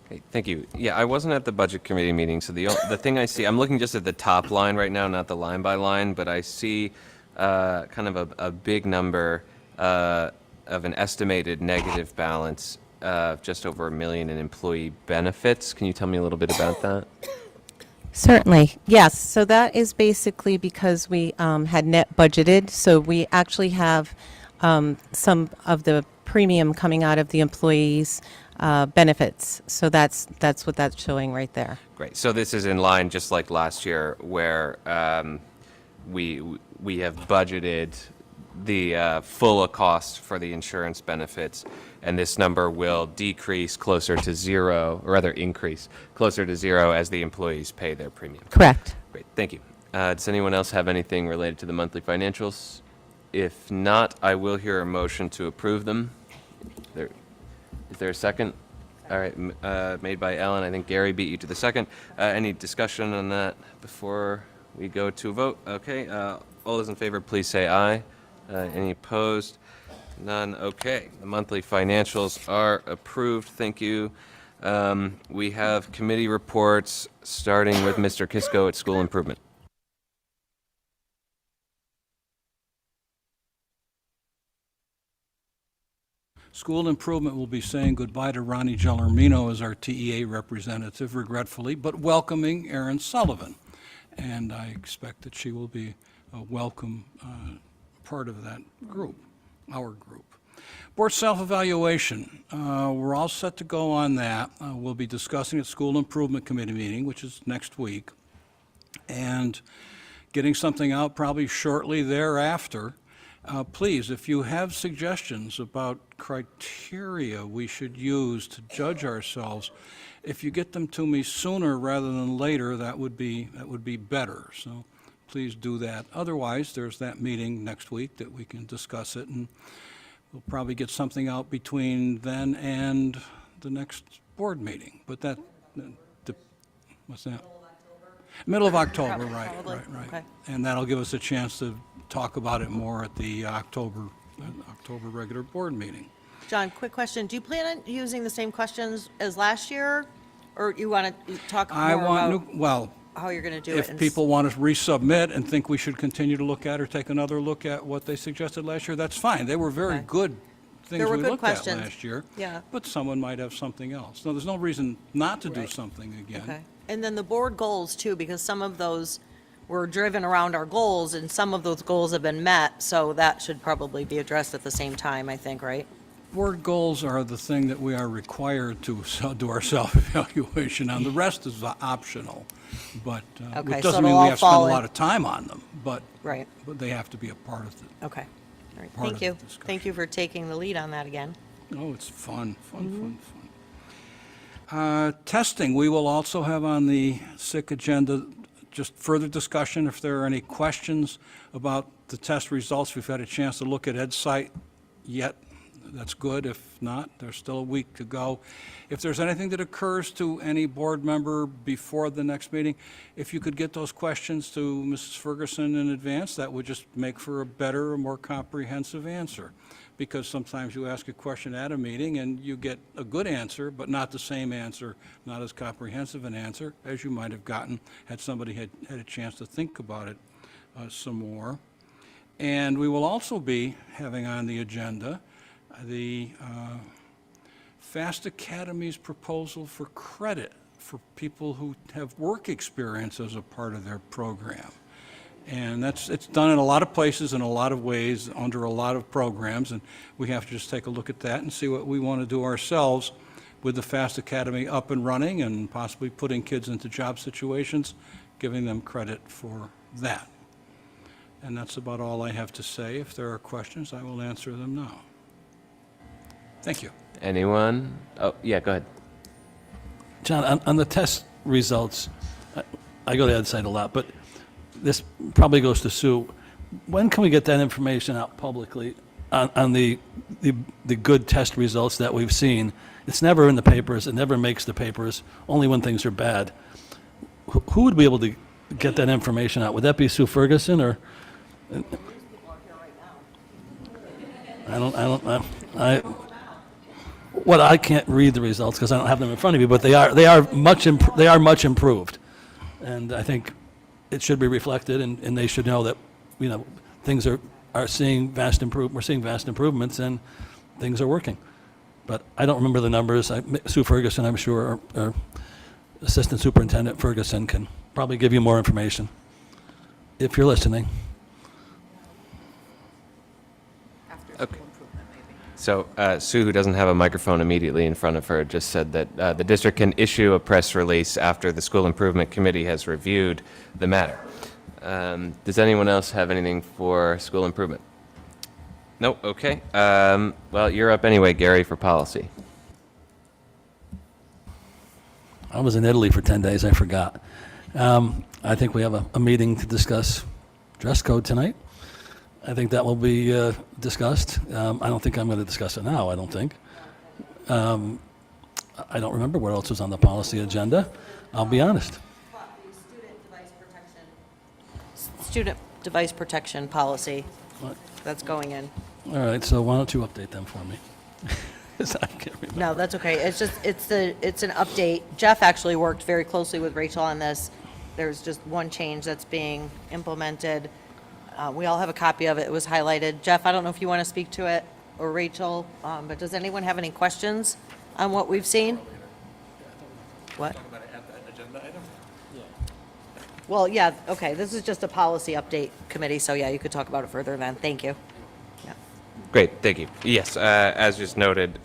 Okay, thank you. Yeah, I wasn't at the budget committee meeting, so the thing I see, I'm looking just at the top line right now, not the line by line, but I see kind of a big number of an estimated negative balance of just over $1 million in employee benefits. Can you tell me a little bit about that? Certainly, yes. So that is basically because we had net budgeted. So we actually have some of the premium coming out of the employees' benefits. So that's what that's showing right there. Great. So this is in line, just like last year, where we have budgeted the full cost for the insurance benefits, and this number will decrease closer to zero, or rather increase closer to zero as the employees pay their premium. Correct. Great, thank you. Does anyone else have anything related to the monthly financials? If not, I will hear a motion to approve them. Is there a second? All right, made by Ellen. I think Gary beat you to the second. Any discussion on that before we go to a vote? Okay, all those in favor, please say aye. Any opposed? None. Okay. The monthly financials are approved. Thank you. We have committee reports, starting with Mr. Kisko at School Improvement. School Improvement will be saying goodbye to Ronnie Gellermino as our TEA representative, regretfully, but welcoming Erin Sullivan. And I expect that she will be a welcome part of that group, our group. Board self-evaluation, we're all set to go on that. We'll be discussing at School Improvement Committee meeting, which is next week, and getting something out probably shortly thereafter. Please, if you have suggestions about criteria we should use to judge ourselves, if you get them to me sooner rather than later, that would be better. So please do that. Otherwise, there's that meeting next week that we can discuss it, and we'll probably get something out between then and the next board meeting. But what's that? Middle of October, right. Okay. And that'll give us a chance to talk about it more at the October regular board meeting. John, quick question. Do you plan on using the same questions as last year? Or you want to talk I more want, about well, how you're going to do it? if people want to resubmit and think we should continue to look at or take another look at what they suggested last year, that's fine. They were very good things There were we good looked at questions. last year. Yeah. But someone might have something else. No, there's no reason not to do Right. something again. Okay. And then the board goals too, because some of those were driven around our goals and some of those goals have been met. So that should probably be addressed at the same time, I think, right? Board goals are the thing that we are required to do our self-evaluation on. The rest is optional, but Okay, it so doesn't it'll mean all we have to spend a fall in- lot of time on them, but Right. but they have to be a part of it. Okay. All right. Part Thank of you. the discussion. Thank you for taking the lead on that again. Oh, it's fun. Testing, we will also have on the SIC agenda just further discussion if there are any questions about the test results. We've had a chance to look at EdSite yet. That's good. If not, there's still a week to go. If there's anything that occurs to any board member before the next meeting, if you could get those questions to Mrs. Ferguson in advance, that would just make for a better, more comprehensive answer. Because sometimes you ask a question at a meeting and you get a good answer, but not the same answer, not as comprehensive an answer as you might have gotten had somebody had a chance to think about it some more. And we will also be having on the agenda the FAST Academy's proposal for credit for people who have work experience as a part of their program. And it's done in a lot of places, in a lot of ways, under a lot of programs, and we have to just take a look at that and see what we want to do ourselves with the FAST Academy up and running and possibly putting kids into job situations, giving them credit for that. And that's about all I have to say. If there are questions, I will answer them now. Thank you. Anyone? Oh, yeah, go ahead. John, on the test results, I go to EdSite a lot, but this probably goes to Sue. When can we get that information out publicly on the good test results that we've seen? It's never in the papers. It never makes the papers, only when things are bad. Who would be able to get that information out? Would that be Sue Ferguson or? I can't read the results because I don't have them in front of me, but they are much improved, and I think it should be reflected, and they should know that things are seeing vast we're seeing vast improvements, and things are working. But I don't remember the numbers. Sue Ferguson, I'm sure, or Assistant Superintendent Ferguson can probably give you more information if you're listening. Okay. So Sue, who doesn't have a microphone immediately in front of her, just said that the district can issue a press release after the School Improvement Committee has reviewed the matter. Does anyone else have anything for school improvement? No? Okay. Well, you're up anyway, Gary, for policy. I was in Italy for 10 days. I forgot. I think we have a meeting to discuss dress code tonight. I think that will be discussed. I don't think I'm going to discuss it now, I don't think. I don't remember what else was on the policy agenda. I'll be honest. Student device protection policy. What? That's going in. All right, so why don't you update them for me? 'Cause I can't remember. No, that's okay. It's an update. Jeff actually worked very closely with Rachel on this. There's just one change that's being implemented. We all have a copy of it. It was highlighted. Jeff, I don't know if you want to speak to it, or Rachel, but does anyone have any questions on what we've seen? What? Well, yeah, okay. This is just a policy update committee, so yeah, you could talk about it further then. Thank you. Yeah. Great, thank you. Yes, as just noted,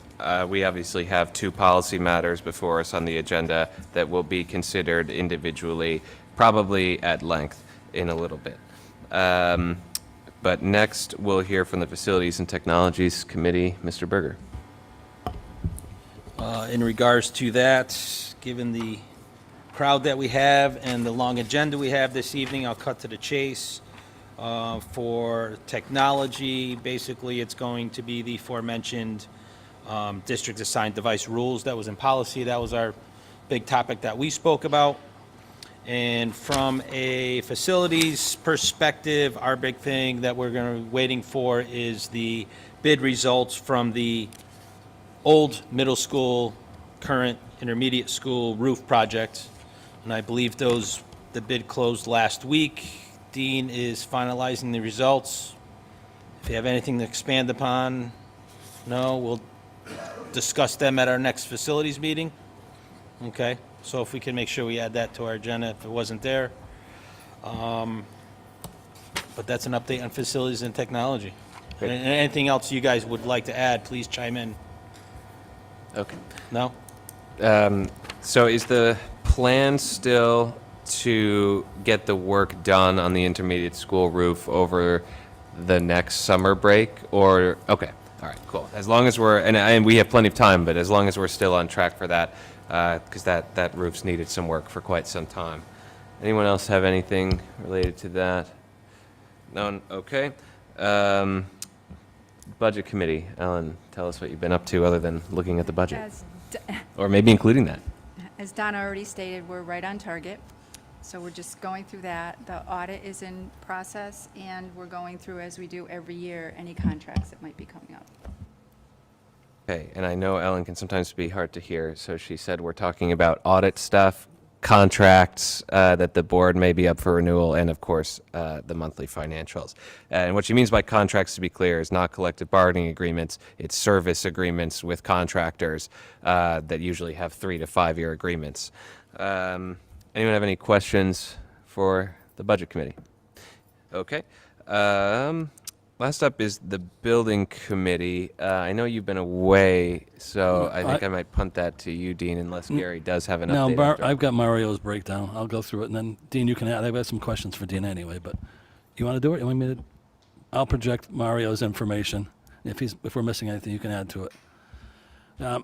we obviously have two policy matters before us on the agenda that will be considered individually, probably at length in a little bit. But next, we'll hear from the Facilities and Technologies Committee, Mr. Berger. In regards to that, given the crowd that we have and the long agenda we have this evening, I'll cut to the chase. For technology, basically, it's going to be the aforementioned district-assigned device rules that was in policy. That was our big topic that we spoke about. And from a facilities perspective, our big thing that we're waiting for is the bid results from the old middle school, current intermediate school roof project. And I believe the bid closed last week. Dean is finalizing the results. If you have anything to expand upon, no, we'll discuss them at our next facilities meeting. Okay, so if we can make sure we add that to our agenda if it wasn't there. But that's an update on facilities and technology. Great. And anything else you guys would like to add, please chime in. Okay. No? So is the plan still to get the work done on the intermediate school roof over the next summer break? Or, okay, all right, cool. As long as we're, and we have plenty of time, but as long as we're still on track for that, because that roof's needed some work for quite some time. Anyone else have anything related to that? None? Okay. Budget Committee. Ellen, tell us what you've been up to other than looking at the budget. Or maybe including that. As Donna already stated, we're right on target. So we're just going through that. The audit is in process, and we're going through, as we do every year, any contracts that might be coming up. Okay, and I know Ellen can sometimes be hard to hear, so she said we're talking about audit stuff, contracts that the board may be up for renewal, and of course, the monthly financials. And what she means by contracts, to be clear, is not collective bargaining agreements. It's service agreements with contractors that usually have 3 to 5 year agreements. Anyone have any questions for the Budget Committee? Okay. Last up is the Building Committee. I know you've been away, so I think I might punt that to you, Dean, unless Gary does have an update. No, I've got Mario's breakdown. I'll go through it, and then, Dean, you can add. I've got some questions for Dean anyway, but you want to do it? You want me to? I'll project Mario's information. If we're missing anything, you can add to it.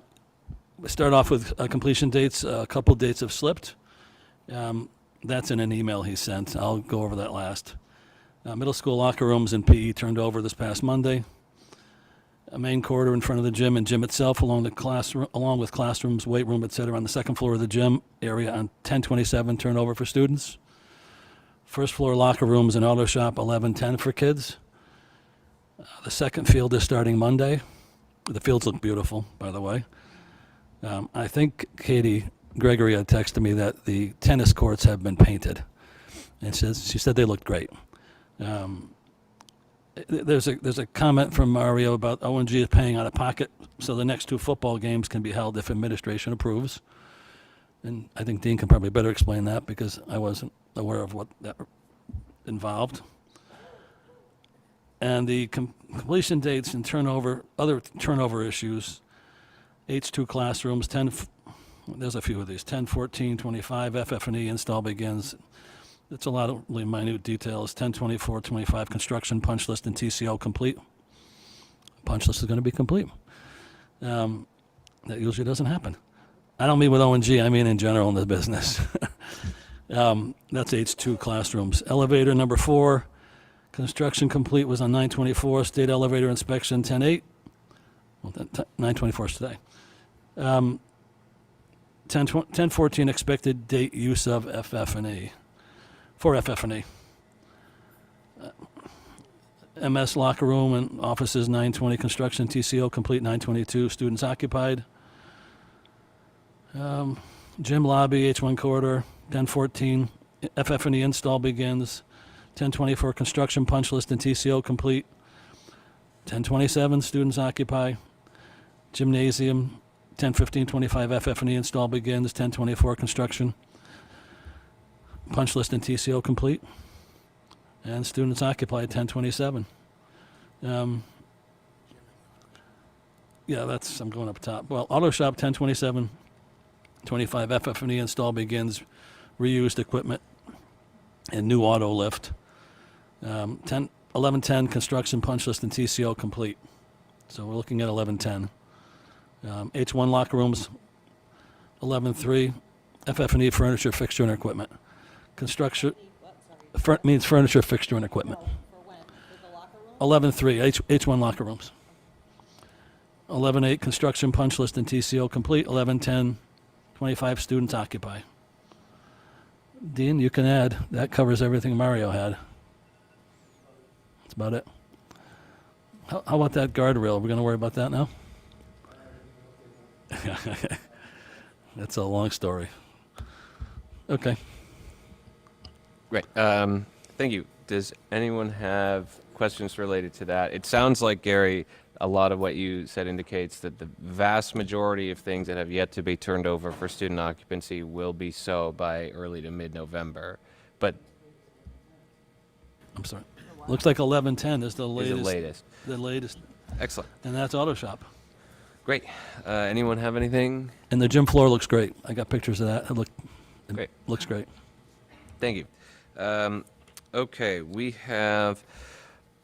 We start off with completion dates. A couple dates have slipped. That's in an email he sent. I'll go over that last. Middle school locker rooms and PE turned over this past Monday. A main corridor in front of the gym and gym itself, along with classrooms, weight room, etc., on the second floor of the gym area on 1027 turned over for students. First floor locker rooms and auto shop 1110 for kids. The second field is starting Monday. The fields look beautiful, by the way. I think Katie Gregory had texted me that the tennis courts have been painted, and she said they looked great. There's a comment from Mario about ONG is paying out of pocket, so the next 2 football games can be held if administration approves. And I think Dean can probably better explain that because I wasn't aware of what that involved. And the completion dates and other turnover issues, H2 classrooms, there's a few of these, 10, 14, 25, FF&E install begins. It's a lot of really minute details. 10, 24, 25, construction punch list and TCO complete. Punch list is going to be complete. That usually doesn't happen. I don't mean with ONG, I mean in general in the business. That's H2 classrooms. Elevator number 4, construction complete was on 9/24. State elevator inspection 10/8. Well, 9/24 is today. 10/14 expected date use of FF&E. For FF&E. MS locker room and offices 920, construction TCO complete 922, students occupied. Gym lobby H1 corridor 1014, FF&E install begins 1024, construction punch list and TCO complete 1027, students occupy. Gymnasium 1015-25, FF&E install begins 1024, construction punch list and TCO complete, and students occupied 1027. Yeah, I'm going up top. Well, auto shop 1027, 25 FF&E install begins, reused equipment, and new auto lift. 1110 construction punch list and TCO complete. So we're looking at 1110. H1 locker rooms 11.3, FF&E furniture, fixture, and equipment. Construction means furniture, fixture, and equipment. 11.3, H1 locker rooms. 11.8, construction punch list and TCO complete. 11.10, 25 students occupy. Dean, you can add. That covers everything Mario had. That's about it. How about that guardrail? We're going to worry about that now? That's a long story. Okay. Great. Thank you. Does anyone have questions related to that? It sounds like, Gary, a lot of what you said indicates that the vast majority of things that have yet to be turned over for student occupancy will be so by early to mid-November. But I'm sorry. Looks like 11:10 is the latest. latest. The latest. Excellent. And that's Auto Shop. Great. Anyone have anything? And the gym floor looks great. I got pictures of that. It Great. looks great. Thank you. Okay, we have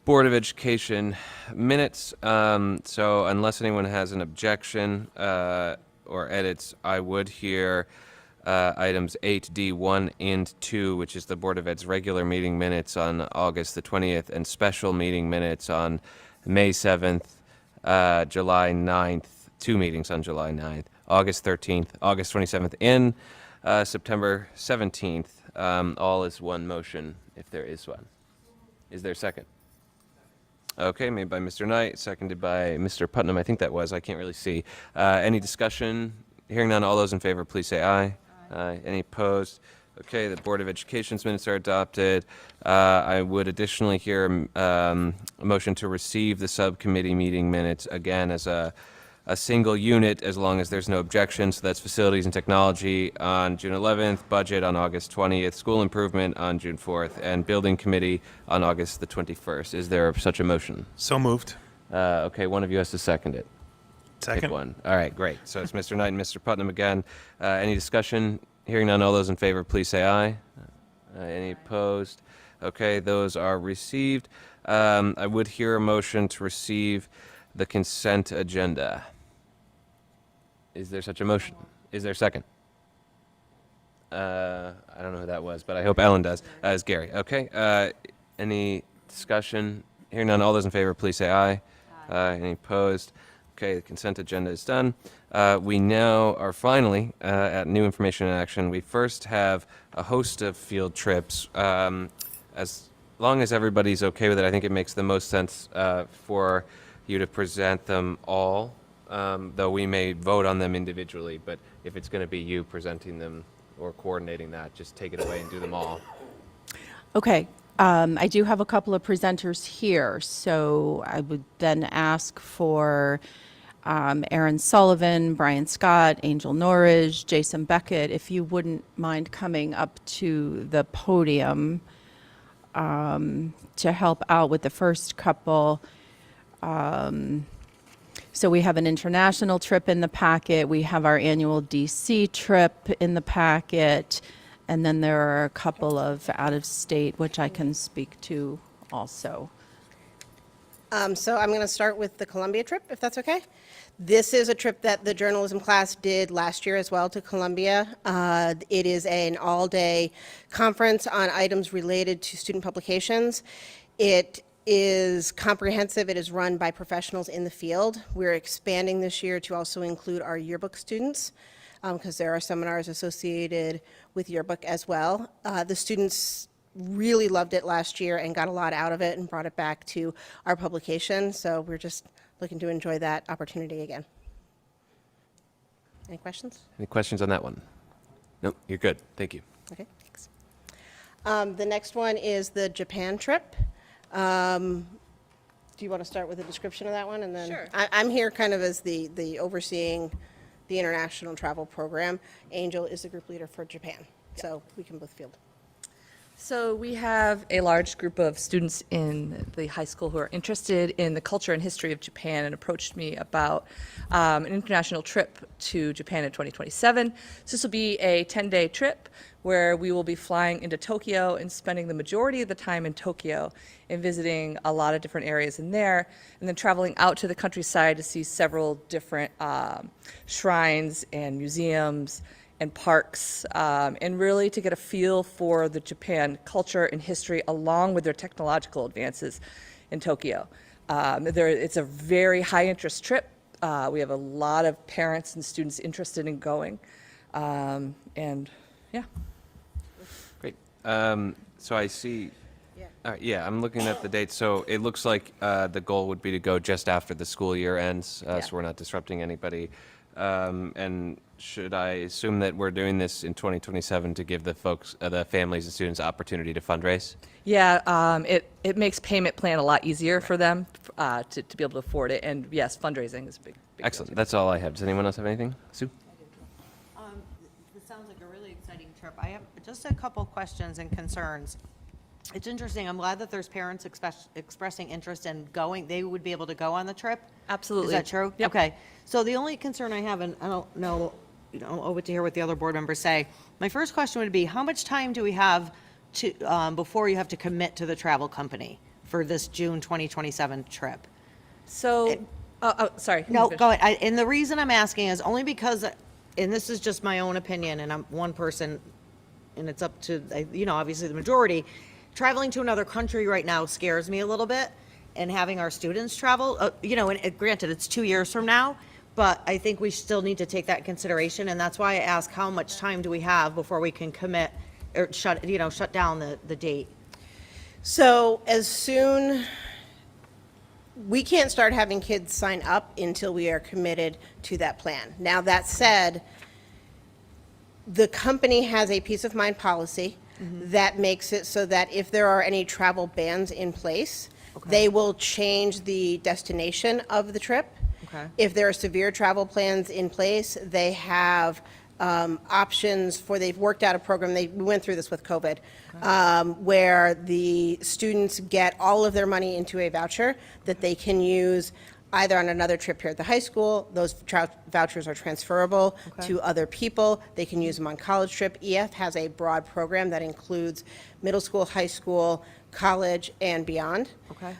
Board of Education minutes. So unless anyone has an objection or edits, I would hear items 8D1 and 2, which is the Board of Ed's regular meeting minutes on August the 20th and special meeting minutes on May 7th, July 9th, 2 meetings on July 9th, August 13th, August 27th, and September 17th, all as one motion, if there is one. Is there a second? Okay, made by Mr. Knight, seconded by Mr. Putnam. I think that was. I can't really see. Any discussion? Hearing none, all those in favor, please say aye. Aye. Any opposed? Okay, the Board of Education's minutes are adopted. I would additionally hear a motion to receive the subcommittee meeting minutes again as a single unit as long as there's no objection. So that's Facilities and Technology on June 11th, Budget on August 20th, School Improvement on June 4th, and Building Committee on August the 21st. Is there such a motion? So moved. Okay, one of you has to second it. Second. Pick one. All right, great. So it's Mr. Knight and Mr. Putnam again. Any discussion? Hearing none, all those in favor, please say aye. Any opposed? Okay, those are received. I would hear a motion to receive the consent agenda. Is there such a motion? Is there a second? I don't know who that was, but I hope Ellen does. As Gary. Okay. Any discussion? Hearing none, all those in favor, please say aye. Any opposed? Okay, the consent agenda is done. We now are finally at new information and action. We first have a host of field trips. As long as everybody's okay with it, I think it makes the most sense for you to present them all, though we may vote on them individually. But if it's going to be you presenting them or coordinating that, just take it away and do them all. Okay. I do have a couple of presenters here, so I would then ask for Aaron Sullivan, Brian Scott, Angel Norridge, Jason Beckett, if you wouldn't mind coming up to the podium to help out with the first couple. So we have an international trip in the packet. We have our annual DC trip in the packet. And then there are a couple of out-of-state, which I can speak to also. So I'm going to start with the Columbia trip, if that's okay. This is a trip that the journalism class did last year as well to Columbia. It is an all-day conference on items related to student publications. It is comprehensive. It is run by professionals in the field. We're expanding this year to also include our yearbook students, because there are seminars associated with yearbook as well. The students really loved it last year and got a lot out of it and brought it back to our publication. So we're just looking to enjoy that opportunity again. Any questions? Any questions on that one? Nope, you're good. Thank you. Okay, thanks. The next one is the Japan trip. Do you want to start with a description of that one? And then Sure. I'm here kind of as the overseeing the international travel program. Angel is the group leader for Japan, so we can both field. So we have a large group of students in the high school who are interested in the culture and history of Japan and approached me about an international trip to Japan in 2027. So this will be a 10-day trip where we will be flying into Tokyo and spending the majority of the time in Tokyo and visiting a lot of different areas in there, and then traveling out to the countryside to see several different shrines and museums and parks, and really to get a feel for the Japan culture and history along with their technological advances in Tokyo. It's a very high interest trip. We have a lot of parents and students interested in going, and yeah. Great. So I see, yeah, I'm looking at the dates. So it looks like the goal would be to go just after the school year ends, so we're not disrupting anybody. And should I assume that we're doing this in 2027 to give the folks, the families and students opportunity to fundraise? Yeah, it makes payment plan a lot easier for them to be able to afford it. And yes, fundraising is a big deal, Excellent. too. That's all I have. Does anyone else have anything? Sue? This sounds like a really exciting trip. I have just a couple questions and concerns. It's interesting. I'm glad that there's parents expressing interest in going. They would be able to go on the trip. Absolutely. Is that true? Yep. Okay. So the only concern I have, and I don't know, I'll owe it to hear what the other board members say. My first question would be, how much time do we have to, before you have to commit to the travel company for this June 2027 trip? So, sorry. No, go ahead. And the reason I'm asking is only because, and this is just my own opinion, and I'm one person, and it's up to, obviously the majority. Traveling to another country right now scares me a little bit, and having our students travel, and granted, it's 2 years from now, but I think we still need to take that in consideration, and that's why I ask how much time do we have before we can commit, or shut down the date? So we can't start having kids sign up until we are committed to that plan. Now, that said, the company has a peace of mind policy that makes it so that if there are any travel bans in place, they will change the destination of the trip. Okay. If there are severe travel plans in place, they have options they've worked out a program, we went through this with COVID, where the students get all of their money into a voucher that they can use either on another trip here at the high school. Those vouchers are transferable to other people. They can use them on college trip. EF has a broad program that includes middle school, high school, college, and beyond. Okay.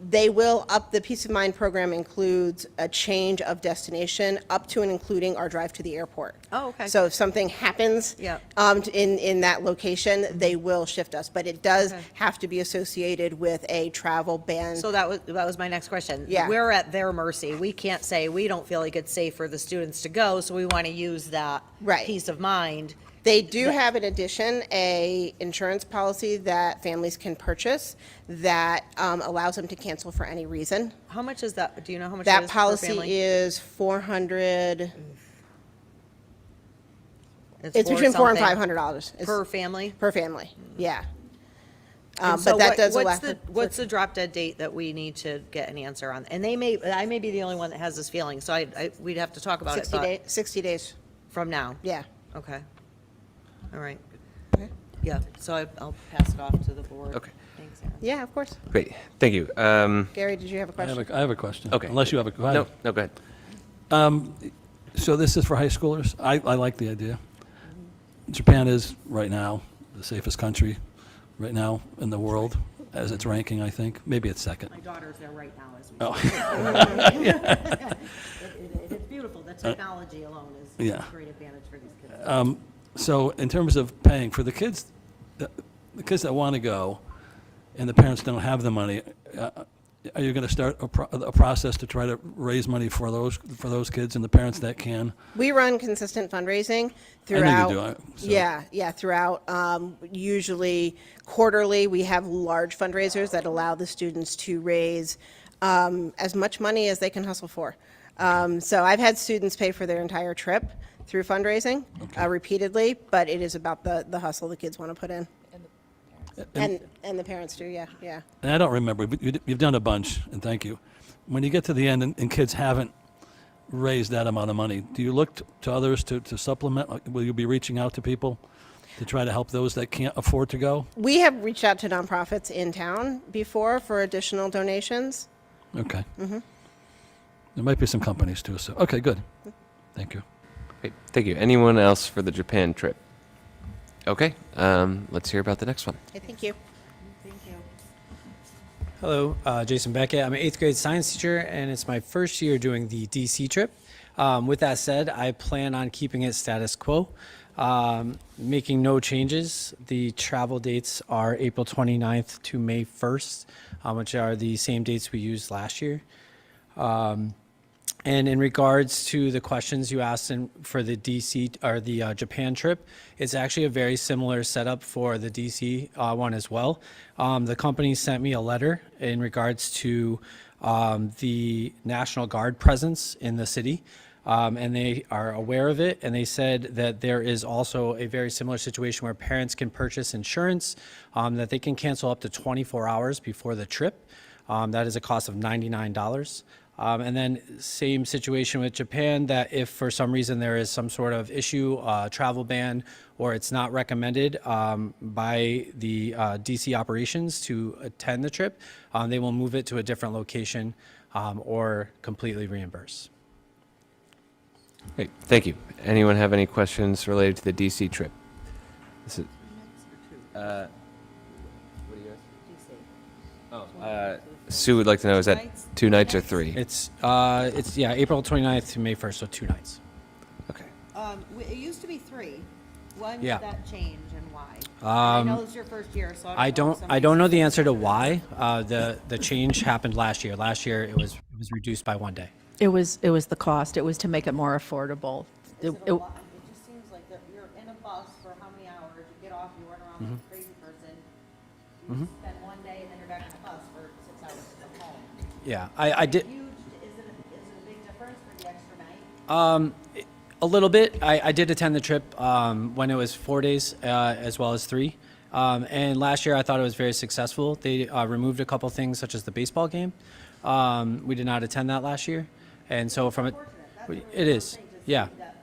They will the Peace of Mind program includes a change of destination up to and including our drive to the airport. Oh, okay. So if something happens in that location, they will shift us. But it does have to be associated with a travel ban. So that was my next question. Yeah. We're at their mercy. We can't say, we don't feel like it's safe for the students to go, so we want to use that peace of mind. They do have, in addition, a insurance policy that families can purchase that allows them to cancel for any reason. How much is that? Do you know how much That it is per policy family? is $400. It's between $400 and something. $500 Per family? per family. Yeah. And so But that does what's allow. what's the drop dead date that we need to get an answer on? And I may be the only one that has this feeling, so we'd have to talk about 60 it. days. 60 days. From now? Yeah. Okay. All right. Yeah, so I'll pass it off to the board. Okay. Thanks, Aaron. Yeah, of course. Great. Thank you. Gary, did you have a question? I have a question. Okay. Unless you have a, go ahead. No, go ahead. So this is for high schoolers. I like the idea. Japan is, right now, the safest country right now in the world, as it's ranking, I think. Maybe it's second. My daughter's there right now as we Oh. speak. It's beautiful. The technology alone is a great advantage for these kids. So in terms of paying for the kids that want to go and the parents don't have the money, are you going to start a process to try to raise money for those kids and the parents that can? We run consistent fundraising I know you throughout. do, so- Yeah, throughout. Usually quarterly, we have large fundraisers that allow the students to raise as much money as they can hustle for. So I've had students pay for their entire trip through fundraising repeatedly, but it is about the hustle the kids want to put in. And the parents do, yeah. And I don't remember, but you've done a bunch, and thank you. When you get to the end and kids haven't raised that amount of money, do you look to others to supplement? Like, will you be reaching out to people to try to help those that can't afford to go? We have reached out to nonprofits in town before for additional donations. Okay. There might be some companies too, so, okay, good. Thank you. Great. Thank you. Anyone else for the Japan trip? Okay, let's hear about the next one. Okay, thank you. Hello, Jason Beckett. I'm an 8th grade science teacher, and it's my first year doing the DC trip. With that said, I plan on keeping it status quo, making no changes. The travel dates are April 29th to May 1st, which are the same dates we used last year. And in regards to the questions you asked for the DC or the Japan trip, it's actually a very similar setup for the DC one as well. The company sent me a letter in regards to the National Guard presence in the city. and they are aware of it, and they said that there is also a very similar situation where parents can purchase insurance, that they can cancel up to 24 hours before the trip. That is a cost of $99. And then same situation with Japan, that if for some reason there is some sort of issue, travel ban, or it's not recommended by the DC operations to attend the trip, they will move it to a different location or completely reimburse. Great, thank you. Anyone have any questions related to the DC trip? This is, what do you guys? Oh, Sue would like to know, is that 2 nights or 3? It's yeah, April 29th to May 1st, so 2 nights. Okay. It used to be 3. When Yeah. did that change and why? I know it's your first year, so I don't know the answer to why. The change happened last year. Last year it was reduced by 1 day. It was the cost. It was to make it more affordable. Is it a lot? It just seems like that you're in a bus for how many hours? You get off, you run around like a crazy person. You spend 1 day and then you're back on the bus for 6 hours to come home. Yeah, I did. Huge, is it a big difference for the extra night? A little bit. I did attend the trip when it was 4 days as well as 3. And last year I thought it was very successful. They removed a couple things such as the baseball game. We did not attend that last year. And so from it, it is. Yeah. That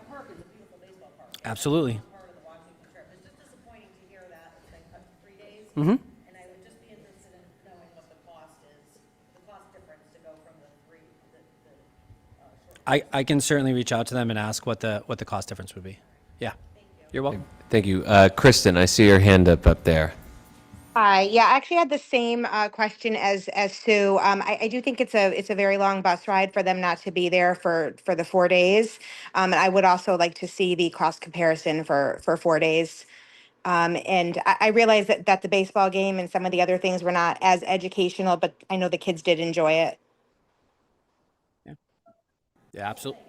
park is a beautiful baseball park. Absolutely. Part of the Washington trip. It's just disappointing to hear that it's been cut to 3 days. Mm-hmm. And I would just be interested in knowing what the cost is, the cost difference to go from the short. I can certainly reach out to them and ask what the cost difference would be. Yeah. You're welcome. Thank you. Kristen, I see your hand up there. Hi. Yeah, I actually had the same question as Sue. I do think it's a very long bus ride for them not to be there for the 4 days. And I would also like to see the cost comparison for 4 days. And I realize that the baseball game and some of the other things were not as educational, but I know the kids did enjoy it. Yeah, absolutely.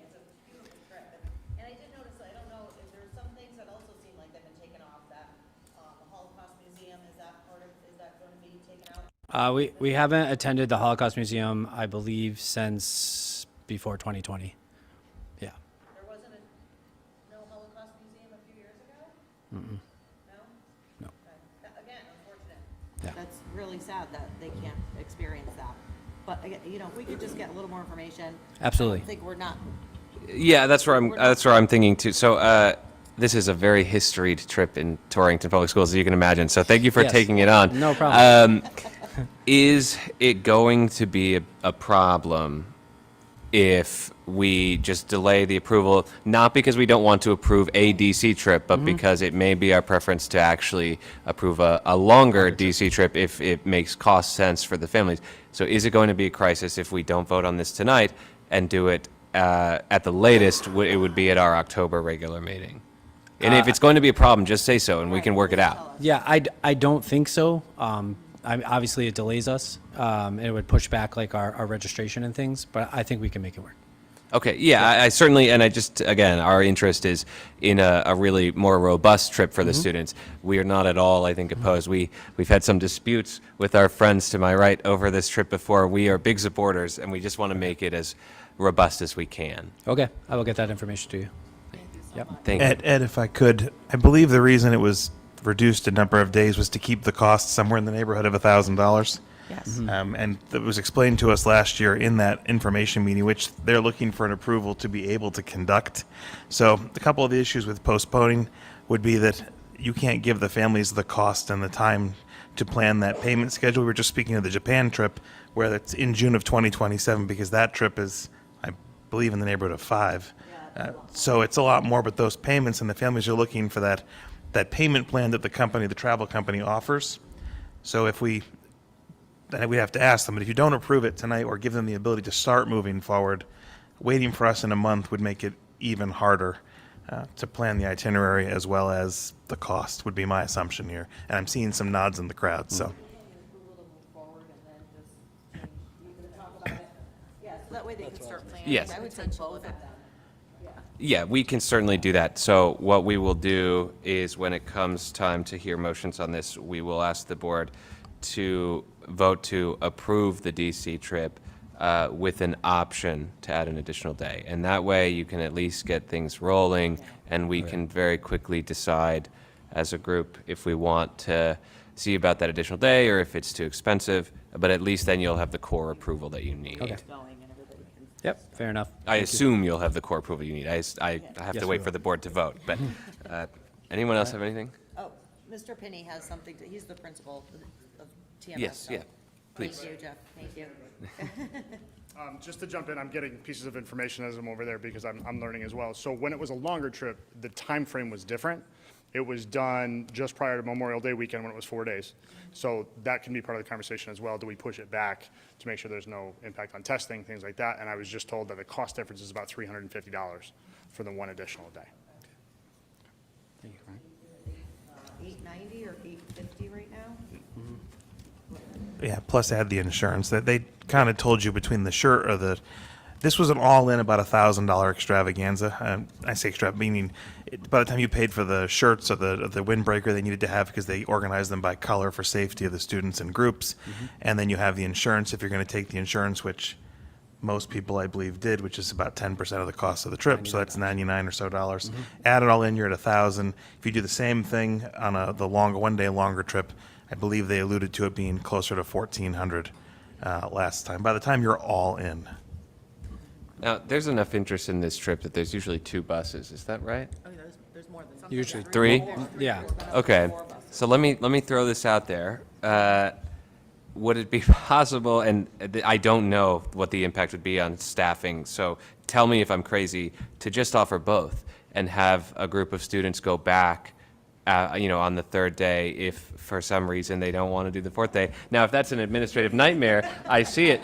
And I did notice, I don't know, if there's some things that also seem like they've been taken off, that the Holocaust Museum, is that going to be taken out? We haven't attended the Holocaust Museum, I believe, since before 2020. Yeah. There wasn't no Holocaust Museum a few years ago? Mm-mm. No? No. Again, unfortunate. Yeah. That's really sad that they can't experience that. But, again, if we could just get a little more information. Absolutely. I think we're not. Yeah, that's where I'm thinking too. So this is a very historied trip in Torrington Public Schools, as you can imagine. So thank you for Yes. taking it on. No problem. Is it going to be a problem if we just delay the approval, not because we don't want to approve a DC trip, but because it may be our preference to actually approve a longer DC trip if it makes cost sense for the families? So is it going to be a crisis if we don't vote on this tonight and do it at the latest? It would be at our October regular meeting. And if it's going to be a problem, just say so and we can work it out. Yeah, I don't think so. Obviously, it delays us. It would push back like our registration and things, but I think we can make it work. Okay, yeah, I certainly, and I just, again, our interest is in a really more robust trip for the students. We are not at all, I think, opposed. We've had some disputes with our friends to my right over this trip before. We are big supporters, and we just want to make it as robust as we can. Okay, I will get that information to you. Yep. Thank you. Ed, if I could, I believe the reason it was reduced a number of days was to keep the cost somewhere in the neighborhood of $1,000. Yes. And that was explained to us last year in that information meeting, which they're looking for an approval to be able to conduct. So a couple of the issues with postponing would be that you can't give the families the cost and the time to plan that payment schedule. We were just speaking of the Japan trip, where it's in June of 2027, because that trip is, I believe, in the neighborhood of 5. So it's a lot more, but those payments and the families are looking for that payment plan that the travel company offers. So if we have to ask them, but if you don't approve it tonight or give them the ability to start moving forward, waiting for us in a month would make it even harder to plan the itinerary as well as the cost, would be my assumption here. And I'm seeing some nods in the crowd, so. Yeah, so that way they can start planning. Yes. I would take both of them. Yeah, we can certainly do that. So what we will do is when it comes time to hear motions on this, we will ask the board to vote to approve the DC trip with an option to add an additional day. And that way you can at least get things rolling, and we can very quickly decide as a group if we want to see about that additional day or if it's too expensive, but at least then you'll have the core approval that you need. Okay. Yep, fair enough. I assume you'll have the core approval you need. I have Yes, to we wait will. for the board to vote, but anyone else have anything? Oh, Mr. Pinney has something, he's the principal of TMS. Yes, so- yeah, please. Thank you, Jeff, thank you. Just to jump in, I'm getting pieces of information as I'm over there because I'm learning as well. So when it was a longer trip, the time frame was different. It was done just prior to Memorial Day weekend when it was 4 days. So that can be part of the conversation as well. Do we push it back to make sure there's no impact on testing, things like that? And I was just told that the cost difference is about $350 for the one additional day. Thank you, Frank. 890 or 850 right now? Yeah, plus add the insurance. That they kind of told you between the shirt or the, this was an all-in about $1,000 extravaganza. I say extra, meaning by the time you paid for the shirts or the windbreaker they needed to have because they organized them by color for safety of the students in groups, and then you have the insurance if you're going to take the insurance, which most people I believe did, which is about 10% of the cost of the trip. So that's $99 or so dollars. Add it all in, you're at $1,000. If you do the same thing on the longer 1 day longer trip, I believe they alluded to it being closer to $1,400 last time. By the time you're all in. Now, there's enough interest in this trip that there's usually 2 buses, is that right? There's more than Usually 3? Yeah. Okay, so let me throw this out there. Would it be possible, and I don't know what the impact would be on staffing, so tell me if I'm crazy, to just offer both and have a group of students go back on the 3rd day if for some reason they don't want to do the 4th day. Now, if that's an administrative nightmare, I see it.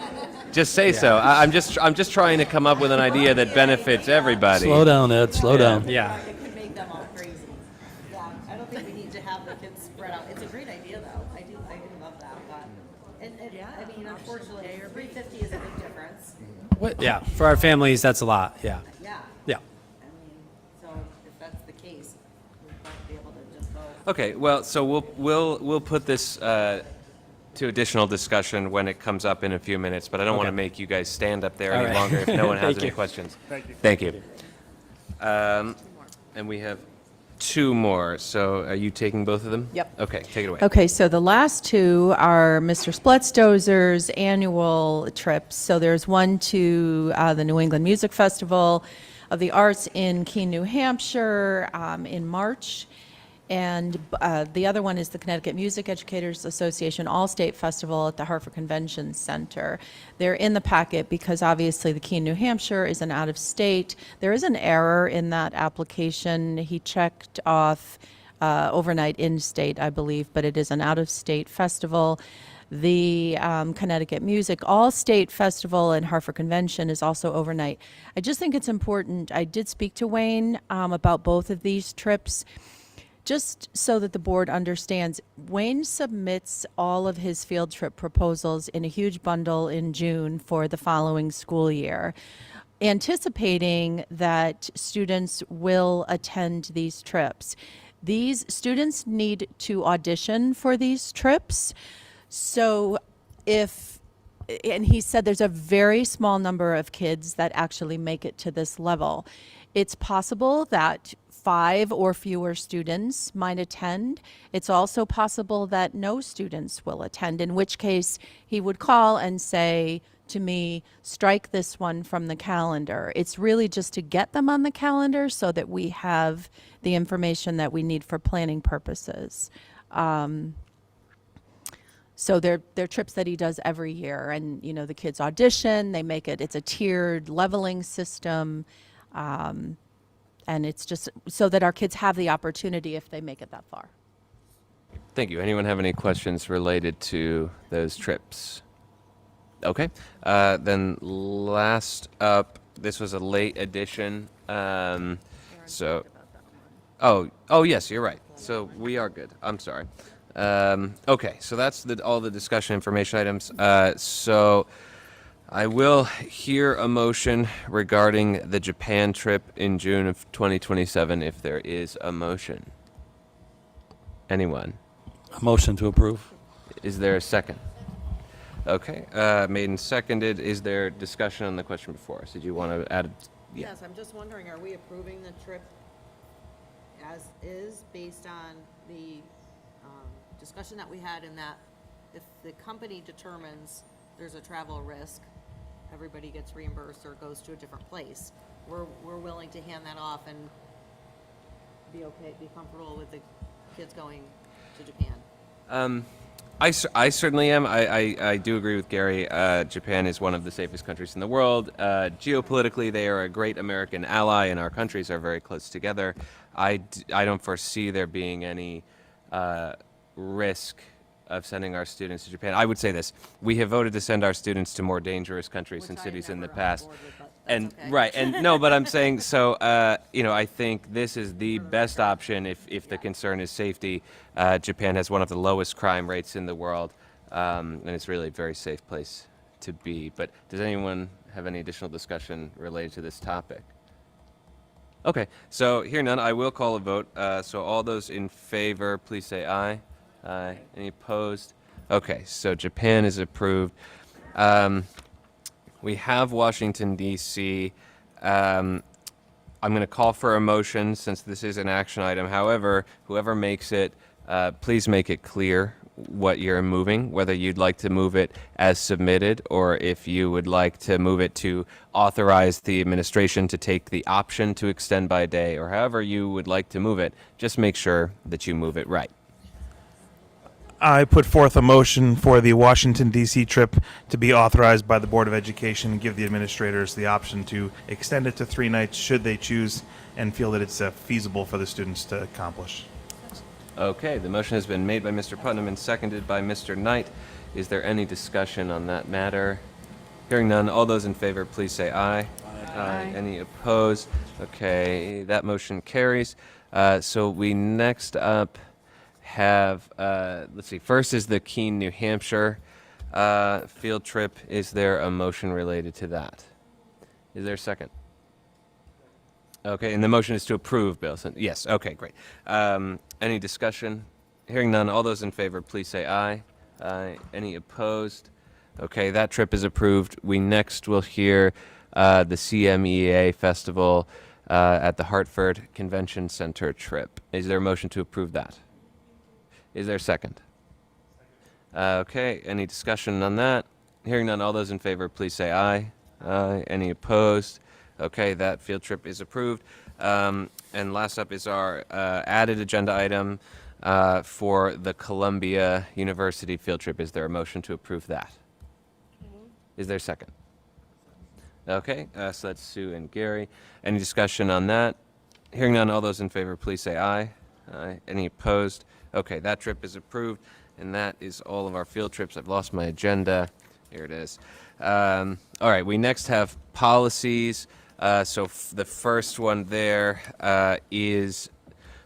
Just say so. I'm just trying to come up with an idea that benefits everybody. Slow down, Ed, slow down. Yeah. It could make them all crazy. Yeah, I don't think we need to have the kids spread out. It's a great idea, though. I do love that. But, I mean, unfortunately, 350 is a big difference. What? Yeah, for our families, that's a lot, yeah. Yeah. Yeah. I mean, so if that's the case, we might be able to just go. Okay, well, so we'll put this to additional discussion when it comes up in a few minutes, but I don't want to Okay. make you guys stand up there All any right. longer if no one has Thank any you. questions. Thank you. Thank you. And we have 2 more, so are you taking both of them? Yep. Okay, take it away. Okay, so the last 2 are Mr. Spletzdozer's annual trips. So there's one to the New England Music Festival of the Arts in Keene, New Hampshire in March. And the other one is the Connecticut Music Educators Association All-State Festival at the Hartford Convention Center. They're in the packet because obviously the Keene, New Hampshire is an out-of-state. There is an error in that application. He checked off overnight in-state, I believe, but it is an out-of-state festival. The Connecticut Music All-State Festival and Hartford Convention is also overnight. I just think it's important. I did speak to Wayne about both of these trips. Just so that the board understands, Wayne submits all of his field trip proposals in a huge bundle in June for the following school year, anticipating that students will attend these trips. These students need to audition for these trips. So and he said there's a very small number of kids that actually make it to this level. It's possible that 5 or fewer students might attend. It's also possible that no students will attend, in which case he would call and say to me, strike this one from the calendar. It's really just to get them on the calendar so that we have the information that we need for planning purposes. So they're trips that he does every year, and the kids audition, they make it, it's a tiered leveling system. And it's just so that our kids have the opportunity if they make it that far. Thank you. Anyone have any questions related to those trips? Okay. Then last up, this was a late addition. Oh, yes, you're right. So we are good. I'm sorry. Okay, so that's all the discussion information items. So I will hear a motion regarding the Japan trip in June of 2027, if there is a motion. Anyone? A motion to approve. Is there a second? Okay, made and seconded. Is there discussion on the question before us? Did you want to add? Yeah. Yes, I'm just wondering, are we approving the trip as is based on the discussion that we had in that if the company determines there's a travel risk, everybody gets reimbursed or goes to a different place, we're willing to hand that off and be comfortable with the kids going to Japan? I certainly am. I do agree with Gary. Japan is one of the safest countries in the world. Geopolitically, they are a great American ally, and our countries are very close together. I don't foresee there being any risk of sending our students to Japan. I would say this: we have voted to send our students to more dangerous countries and cities in the past. And right, and no, but I'm saying so. I think this is the best option if the concern is safety. Japan has one of the lowest crime rates in the world, and it's really a very safe place to be. But does anyone have any additional discussion related to this topic? Okay, so hearing none, I will call a vote. So all those in favor, please say aye. Aye. Any opposed? Okay, so Japan is approved. We have Washington, D.C. I'm going to call for a motion since this is an action item. However, whoever makes it, please make it clear what you're moving, whether you'd like to move it as submitted or if you would like to move it to authorize the administration to take the option to extend by a day, or however you would like to move it. Just make sure that you move it right. I put forth a motion for the Washington, D.C. trip to be authorized by the Board of Education and give the administrators the option to extend it to 3 nights should they choose and feel that it's feasible for the students to accomplish. Okay, the motion has been made by Mr. Putnam and seconded by Mr. Knight. Is there any discussion on that matter? Hearing none, all those in favor, please say aye. Aye. Any opposed? Okay, that motion carries. So we next up have, let's see, first is the Keene, New Hampshire field trip. Is there a motion related to that? Is there a second? Okay, and the motion is to approve, Bill. Yes, okay, great. Any discussion? Hearing none, all those in favor, please say aye. Aye. Any opposed? Okay, that trip is approved. We next will hear the CMEA Festival at the Hartford Convention Center trip. Is there a motion to approve that? Is there a second? Okay, any discussion on that? Hearing none, all those in favor, please say aye. Aye. Any opposed? Okay, that field trip is approved. And last up is our added agenda item for the Columbia University field trip. Is there a motion to approve that? Is there a second? Okay, so that's Sue and Gary. Any discussion on that? Hearing none, all those in favor, please say aye. Aye. Any opposed? Okay, that trip is approved, and that is all of our field trips. I've lost my agenda. Here it is. All right, we next have policies. So the first one there is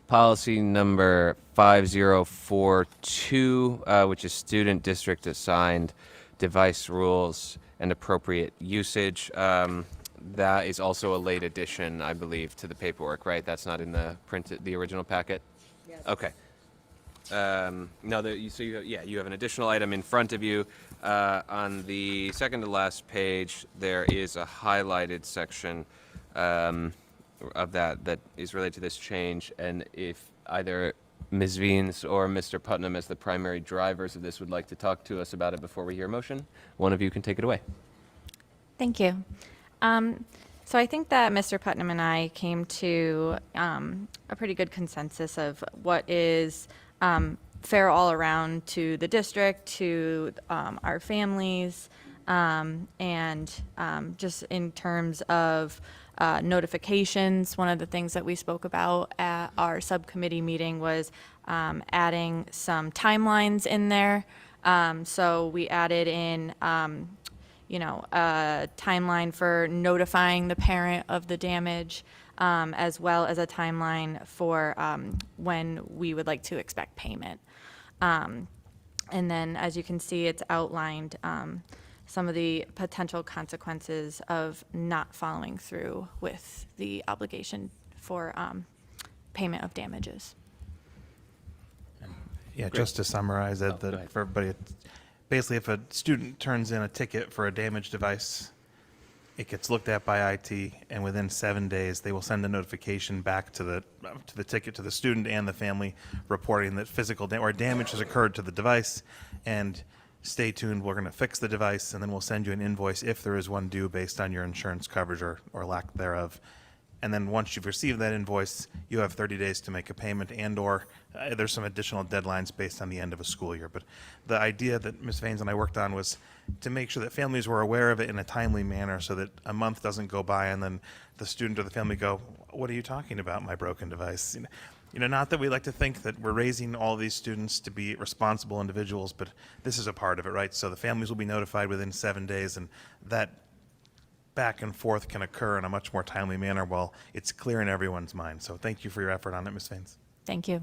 policy number 5042, which is student district assigned device rules and appropriate usage. That is also a late addition, I believe, to the paperwork, right? That's not in the the original packet? Yes. Okay. No, you have an additional item in front of you. On the second to last page, there is a highlighted section of that is related to this change. And if either Ms. Veens or Mr. Putnam, as the primary drivers of this, would like to talk to us about it before we hear a motion, one of you can take it away. Thank you. So I think that Mr. Putnam and I came to a pretty good consensus of what is fair all around to the district, to our families, and just in terms of notifications. One of the things that we spoke about at our subcommittee meeting was adding some timelines in there. So we added in a timeline for notifying the parent of the damage, as well as a timeline for when we would like to expect payment. And then, as you can see, it's outlined some of the potential consequences of not following through with the obligation for payment of damages. Yeah, just to summarize it, for everybody, basically if a student turns in a ticket for a damaged device, it gets looked at by IT, and within 7 days, they will send a notification back to the ticket to the student and the family, reporting that physical or damage has occurred to the device. And stay tuned, we're going to fix the device, and then we'll send you an invoice if there is one due based on your insurance coverage or lack thereof. And then once you've received that invoice, you have 30 days to make a payment, and or there's some additional deadlines based on the end of a school year. But the idea that Ms. Vaines and I worked on was to make sure that families were aware of it in a timely manner, so that a month doesn't go by and then the student or the family go, "What are you talking about, my broken device?" You know, not that we like to think that we're raising all these students to be responsible individuals, but this is a part of it, right? So the families will be notified within 7 days, and that back and forth can occur in a much more timely manner while it's clear in everyone's mind. So thank you for your effort on it, Ms. Vaines. Thank you.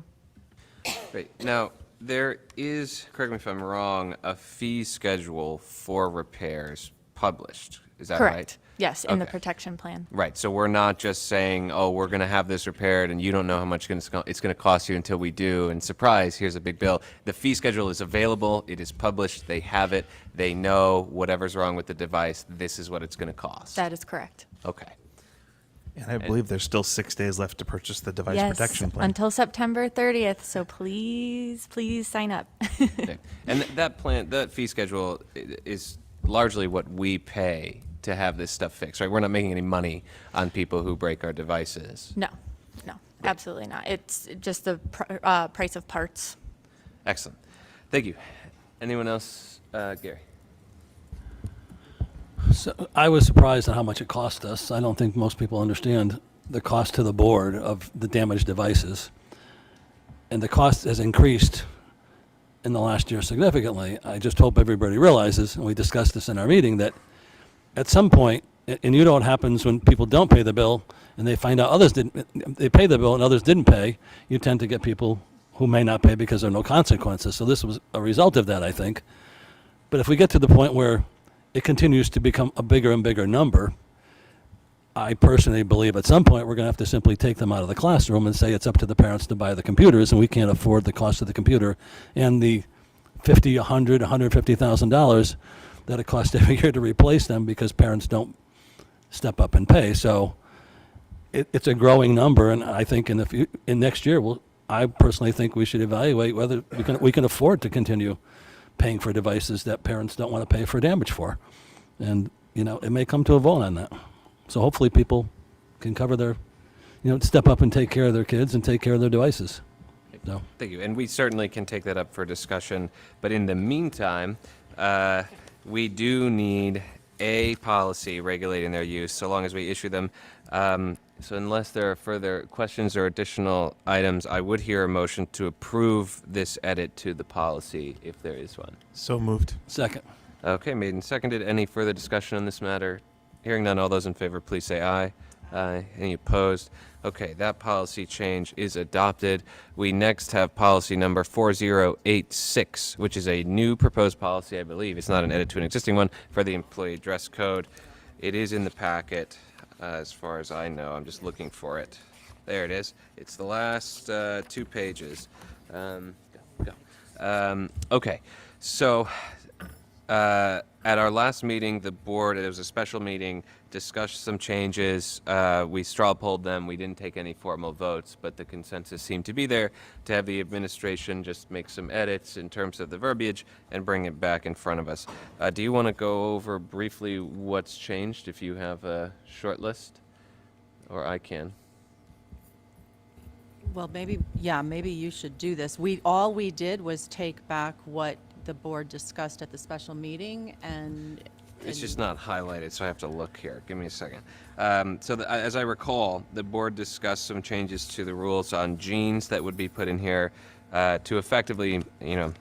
Great. Now, there is, correct me if I'm wrong, a fee schedule for repairs published. Is that right? Correct. Yes, in the Okay. protection plan. Right. So we're not just saying, oh, we're going to have this repaired and you don't know how much it's going to cost you until we do. And surprise, here's a big bill. The fee schedule is available. It is published. They have it. They know whatever's wrong with the device. This is what it's going to cost. That is correct. Okay. And I believe there's still 6 days left to purchase the device protection plan. Until September 30th. So please, please sign up. Okay. And that plan, that fee schedule is largely what we pay to have this stuff fixed, right? We're not making any money on people who break our devices. No, absolutely not. It's just the price of parts. Excellent. Thank you. Anyone else? Gary? So I was surprised at how much it cost us. I don't think most people understand the cost to the board of the damaged devices. And the cost has increased in the last year significantly. I just hope everybody realizes, and we discussed this in our meeting, that at some point, and you know what happens when people don't pay the bill and they find out others didn't, they pay the bill and others didn't pay, you tend to get people who may not pay because there are no consequences. So this was a result of that, I think. But if we get to the point where it continues to become a bigger and bigger number, I personally believe at some point we're going to have to simply take them out of the classroom and say it's up to the parents to buy the computers, and we can't afford the cost of the computer and the $50, $100, $150,000 that it costs every year to replace them because parents don't step up and pay. So it's a growing number, and I think in next year, I personally think we should evaluate whether we can afford to continue paying for devices that parents don't want to pay for damage for. And, you know, it may come to a vote on that. So hopefully people can cover their, step up and take care of their kids and take care of their devices. So. Thank you. And we certainly can take that up for discussion. But in the meantime, we do need a policy regulating their use so long as we issue them. So unless there are further questions or additional items, I would hear a motion to approve this edit to the policy if there is one. So moved. Second. Okay, made and seconded. Any further discussion on this matter? Hearing none, all those in favor, please say aye. Aye. Any opposed? Okay, that policy change is adopted. We next have policy number 4086, which is a new proposed policy, I believe. It's not an edit to an existing one for the employee dress code. It is in the packet, as far as I know. I'm just looking for it. There it is. It's the last 2 pages. Okay, so at our last meeting, the board, it was a special meeting, discussed some changes. We straw polled them. We didn't take any formal votes, but the consensus seemed to be there to have the administration just make some edits in terms of the verbiage and bring it back in front of us. Do you want to go over briefly what's changed, if you have a short list? Or I can. Well, maybe you should do this. All we did was take back what the board discussed at the special meeting, and It's just not highlighted, so I have to look here. Give me a second. As I recall, the board discussed some changes to the rules on jeans that would be put in here to effectively,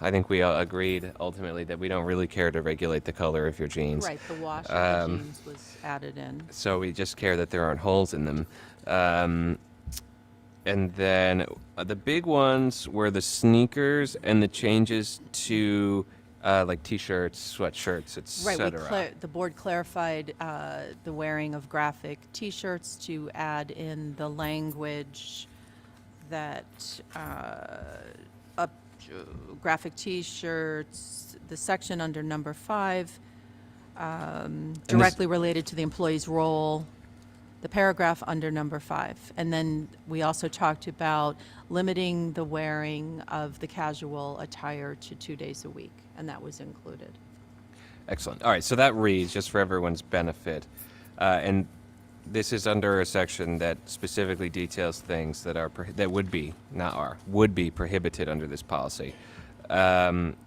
I think we all agreed ultimately that we don't really care to regulate the color of your jeans. right, the wash of the jeans was added in. So we just care that there aren't holes in them. And then the big ones were the sneakers and the changes to like T-shirts, sweatshirts, etc. Right, the board clarified the wearing of graphic T-shirts to add in the language that graphic T-shirts, the section under number 5, directly related to the employee's role, the paragraph under number 5. And then we also talked about limiting the wearing of the casual attire to 2 days a week, and that was included. Excellent. All right, so that reads, just for everyone's benefit, and this is under a section that specifically details things that are that would be, not are, would be prohibited under this policy.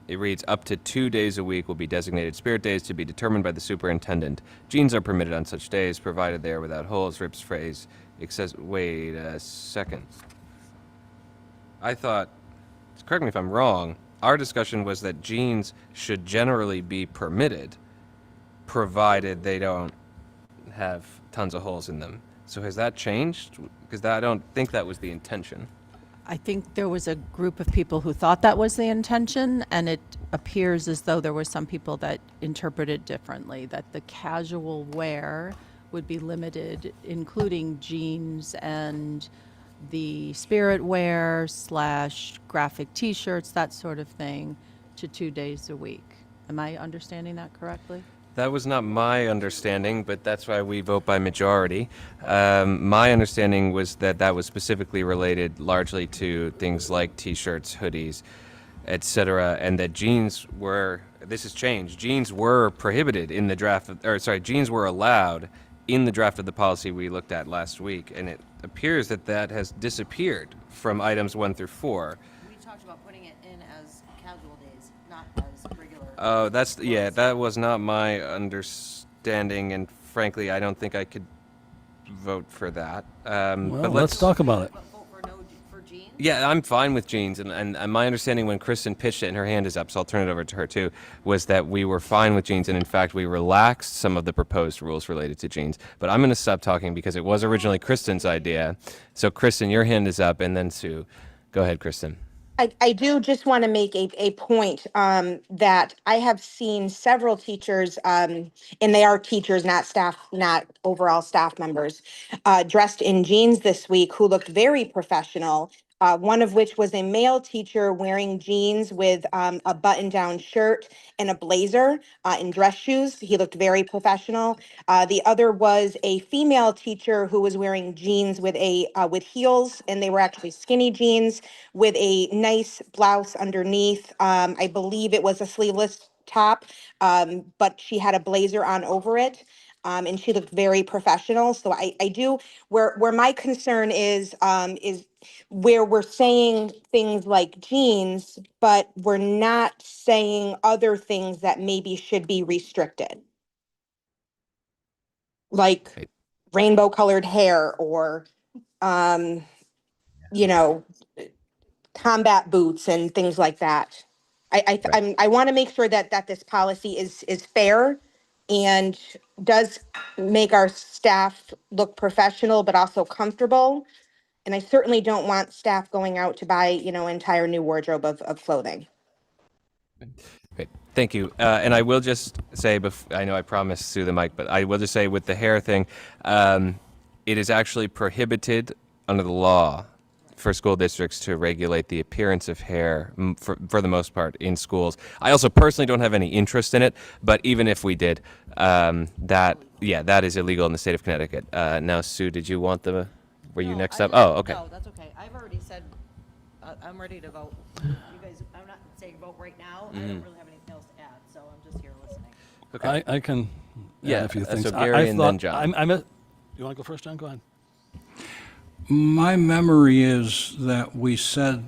It reads, up to 2 days a week will be designated spirit days to be determined by the superintendent. Jeans are permitted on such days, provided they are without holes, rips, frays, wait a second. I thought, correct me if I'm wrong, our discussion was that jeans should generally be permitted, provided they don't have tons of holes in them. So has that changed? Because I don't think that was the intention. I think there was a group of people who thought that was the intention, and it appears as though there were some people that interpreted differently, that the casual wear would be limited, including jeans and the spirit wear / graphic T-shirts, that sort of thing, to 2 days a week. Am I understanding that correctly? That was not my understanding, but that's why we vote by majority. My understanding was that that was specifically related largely to things like T-shirts, hoodies, etc., and that jeans were, this has changed, jeans were prohibited in the draft, jeans were allowed in the draft of the policy we looked at last week, and it appears that that has disappeared from items 1 through 4. We talked about putting it in as casual days, not as regular. Oh, that was not my understanding, and frankly, I don't think I could vote for that. Well, but let's talk about it. Yeah, I'm fine with jeans, and my understanding when Kristen pitched it, and her hand is up, so I'll turn it over to her too, was that we were fine with jeans, and in fact, we relaxed some of the proposed rules related to jeans. But I'm going to stop talking because it was originally Kristen's idea. So, Kristen, your hand is up, and then Sue. Go ahead, Kristen. I do just want to make a point that I have seen several teachers, and they are teachers, not staff, not overall staff members, dressed in jeans this week who looked very professional. One of which was a male teacher wearing jeans with a button-down shirt and a blazer and dress shoes. He looked very professional. The other was a female teacher who was wearing jeans with with heels, and they were actually skinny jeans with a nice blouse underneath. I believe it was a sleeveless top, but she had a blazer on over it. And she looked very professional. So I do, where my concern is where we're saying things like jeans, but we're not saying other things that maybe should be restricted. Like rainbow colored hair or, combat boots and things like that. I want to make sure that this policy is fair and does make our staff look professional, but also comfortable. And I certainly don't want staff going out to buy, an entire new wardrobe of clothing. Great, thank you. And I will just say, I know I promised Sue the mic, but I will just say with the hair thing, it is actually prohibited under the law for school districts to regulate the appearance of hair for the most part in schools. I also personally don't have any interest in it, but even if we did, that is illegal in the state of Connecticut. Now, Sue, did you want were you next up? Oh, okay. No, that's okay. I've already said, I'm ready to vote. You guys, I'm not saying vote right now. I don't really have anything else to add, so I'm just here listening. Okay. I can add a few things. So Gary and then John. You want to go first, John? Go ahead. My memory is that we said,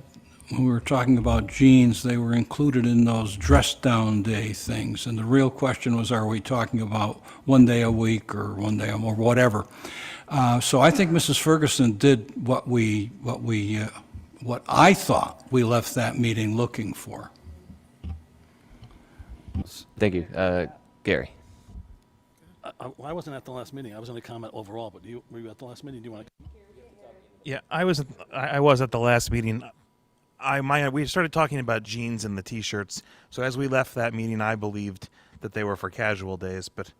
when we were talking about jeans, they were included in those dress-down day things. And the real question was, are we talking about 1 day a week or 1 day or more, whatever? So I think Mrs. Ferguson did what I thought we left that meeting looking for. Thank you. Gary. I wasn't at the last meeting. I was going to comment overall, but were you at the last meeting? Do you want to? Yeah, I was at the last meeting. We started talking about jeans and the T-shirts. So as we left that meeting, I believed that they were for casual days, but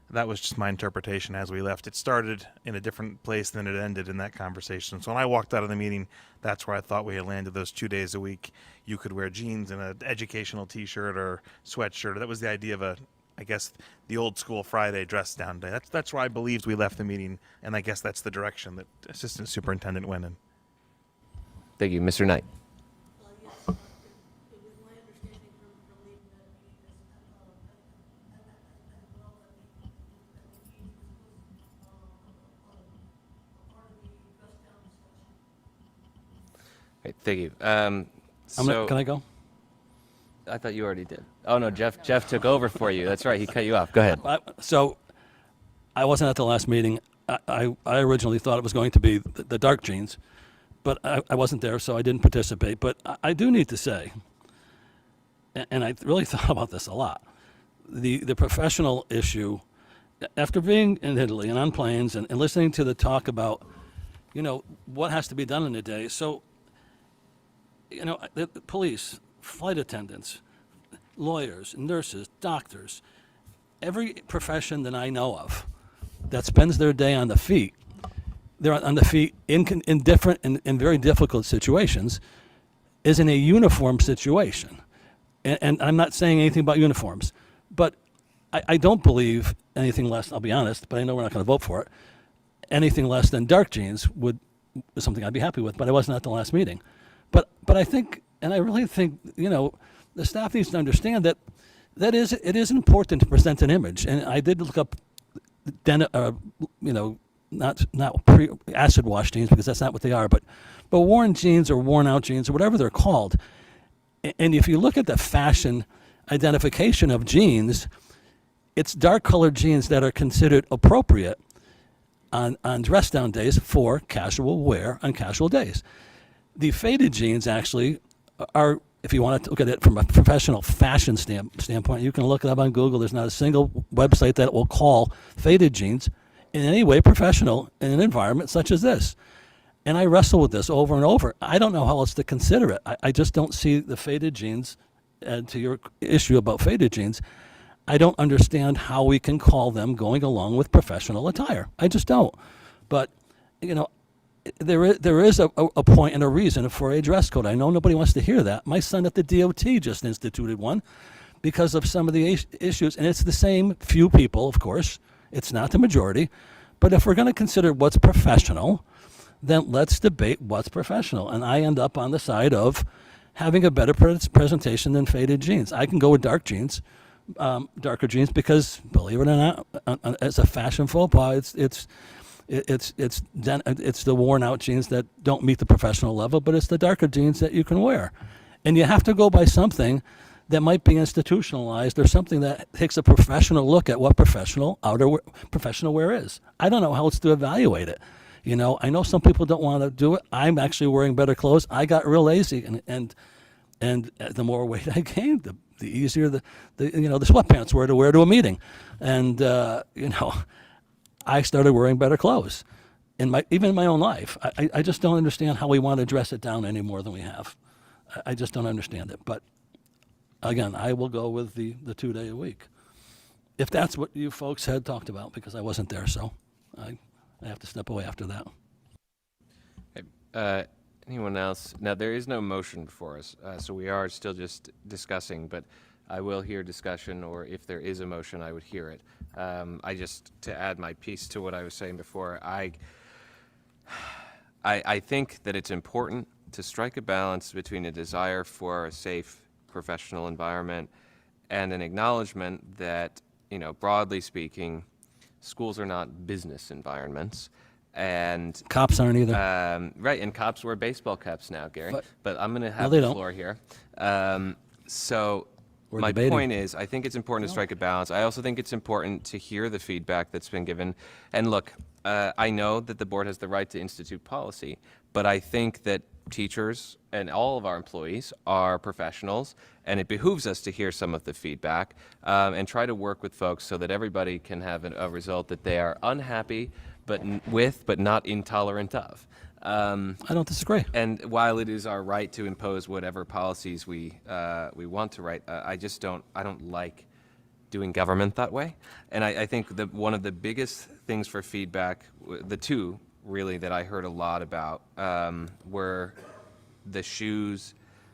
That was just my interpretation as we left. It started in a different place than it ended in that conversation. So when I walked out of the meeting, that's where I thought we had landed those 2 days a week. You could wear jeans and an educational T-shirt or sweatshirt. That was the idea of I guess, the old school Friday dress down day. That's where I believed we left the meeting, and I guess that's the direction that Assistant Superintendent went in. Thank you. Mr. Knight. Right, thank you. Can I go? I thought you already did. Oh, no, Jeff took over for you. That's right. He cut you off. Go ahead. So I wasn't at the last meeting. I originally thought it was going to be the dark jeans, but I wasn't there, so I didn't participate. But I do need to say, and I really thought about this a lot, the professional issue, after being in Italy and on planes and listening to the talk about, what has to be done in a day. So, the police, flight attendants, lawyers, nurses, doctors, every profession that I know of that spends their day on the feet, they're on the feet in different in very difficult situations, is in a uniform situation. And I'm not saying anything about uniforms, but I don't believe anything less, I'll be honest, but I know we're not going to vote for it, anything less than dark jeans was something I'd be happy with, but I wasn't at the last meeting. But I think, and I really think, the staff needs to understand that it is important to present an image. And I did look up, not acid wash jeans, because that's not what they are, but worn jeans or worn out jeans or whatever they're called. And if you look at the fashion identification of jeans, it's dark colored jeans that are considered appropriate on dress down days for casual wear on casual days. The faded jeans actually are, if you want to look at it from a professional fashion standpoint, you can look it up on Google. There's not a single website that will call faded jeans in any way professional in an environment such as this. And I wrestle with this over and over. I don't know how else to consider it. I just don't see the faded jeans, and to your issue about faded jeans, I don't understand how we can call them going along with professional attire. I just don't. But, there is a point and a reason for a dress code. I know nobody wants to hear that. My son at the DOT just instituted one because of some of the issues, and it's the same few people, of course. It's not the majority. But if we're going to consider what's professional, then let's debate what's professional. And I end up on the side of having a better presentation than faded jeans. I can go with dark jeans, darker jeans, because, believe it or not, as a fashion faux pas, it's the worn out jeans that don't meet the professional level, but it's the darker jeans that you can wear. And you have to go by something that might be institutionalized or something that takes a professional look at what professional wear is. I don't know how else to evaluate it. I know some people don't want to do it. I'm actually wearing better clothes. I got real lazy, and the more weight I gained, the easier the sweatpants were to wear to a meeting. And I started wearing better clothes, even in my own life. I just don't understand how we want to dress it down any more than we have. I just don't understand it. But again, I will go with the 2 day a week, if that's what you folks had talked about, because I wasn't there, so I have to step away after that. Anyone else? Now, there is no motion before us, so we are still just discussing, but I will hear discussion, or if there is a motion, I would hear it. To add my piece to what I was saying before, I think that it's important to strike a balance between a desire for a safe professional environment and an acknowledgement that, broadly speaking, schools are not business environments. And cops aren't either. Right, and cops wear baseball caps now, Gary. But I'm going to have they the don't. floor here. So We're my debating. point is, I think it's important to strike a balance. I also think it's important to hear the feedback that's been given. And look, I know that the board has the right to institute policy, but I think that teachers and all of our employees are professionals, and it behooves us to hear some of the feedback and try to work with folks so that everybody can have a result that they are unhappy but not intolerant of. I don't disagree. And while it is our right to impose whatever policies we want to write, I don't like doing government that way. And I think that one of the biggest things for feedback, the two really that I heard a lot about, were the shoes,